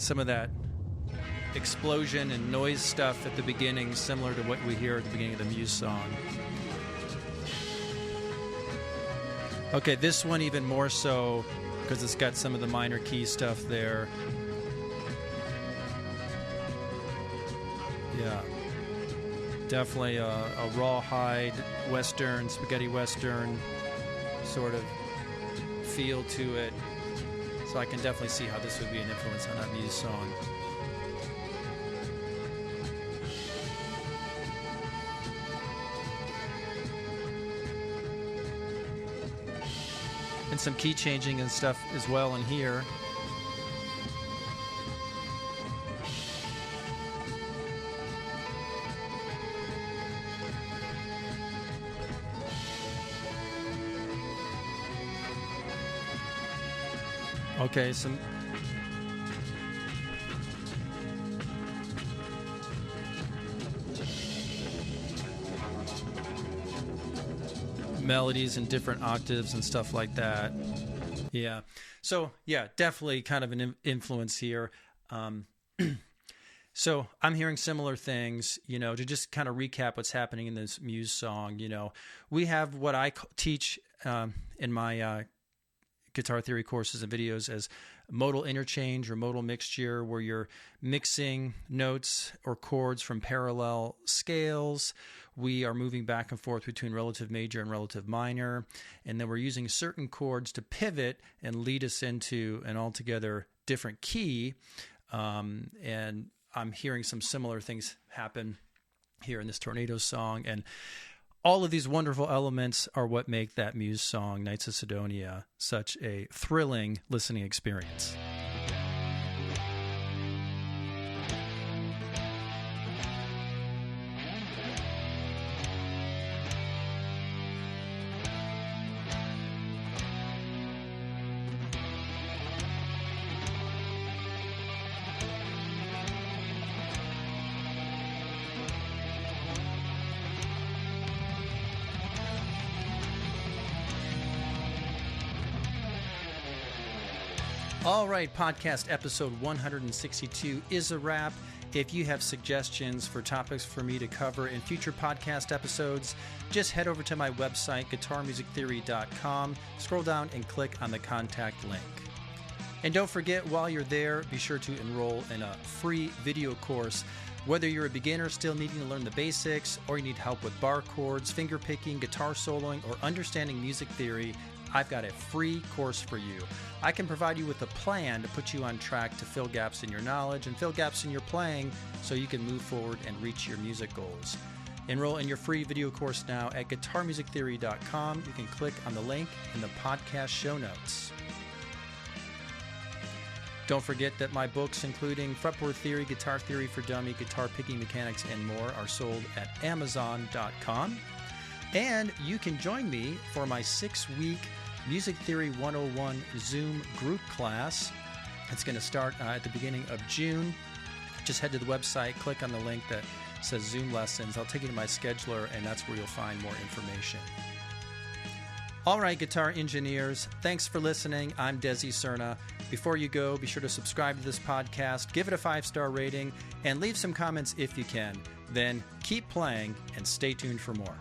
some of that explosion and noise stuff at the beginning, similar to what we hear at the beginning of the Muse song. Okay, this one even more so because it's got some of the minor key stuff there. Yeah. Definitely a rawhide western, spaghetti western sort of feel to it. So I can definitely see how this would be an influence on that Muse song. And some key changing and stuff as well in here. Okay, some melodies in different octaves and stuff like that. Yeah. So, yeah, definitely kind of an influence here. So I'm hearing similar things, to just kind of recap what's happening in this Muse song. We have what I teach in my guitar theory courses and videos as modal interchange or modal mixture, where you're mixing notes or chords from parallel scales. We are moving back and forth between relative major and relative minor, and then we're using certain chords to pivot and lead us into an altogether different key. And I'm hearing some similar things happen here in this Tornado song, and all of these wonderful elements are what make that Muse song, Nights of Cydonia, such a thrilling listening experience. All right, podcast episode 162 is a wrap. If you have suggestions for topics for me to cover in future podcast episodes, just head over to my website, guitarmusictheory.com, scroll down and click on the contact link. And don't forget, while you're there, be sure to enroll in a free video course. Whether you're a beginner still needing to learn the basics, or you need help with bar chords, finger picking, guitar soloing, or understanding music theory, I've got a free course for you. I can provide you with a plan to put you on track to fill gaps in your knowledge and fill gaps in your playing so you can move forward and reach your music goals. Enroll in your free video course now at guitarmusictheory.com. You can click on the link in the podcast show notes. Don't forget that my books, including Fretboard Theory, Guitar Theory for Dummy, Guitar Picking Mechanics, and more, are sold at Amazon.com. And you can join me for my 6-week Music Theory 101 Zoom group class. It's going to start at the beginning of June. Just head to the website, click on the link that says Zoom Lessons. I'll take you to my scheduler, and that's where you'll find more information. All right, guitar engineers, thanks for listening. I'm Desi Serna. Before you go, be sure to subscribe to this podcast, give it a 5-star rating, and leave some comments if you can. Then keep playing and stay tuned for more.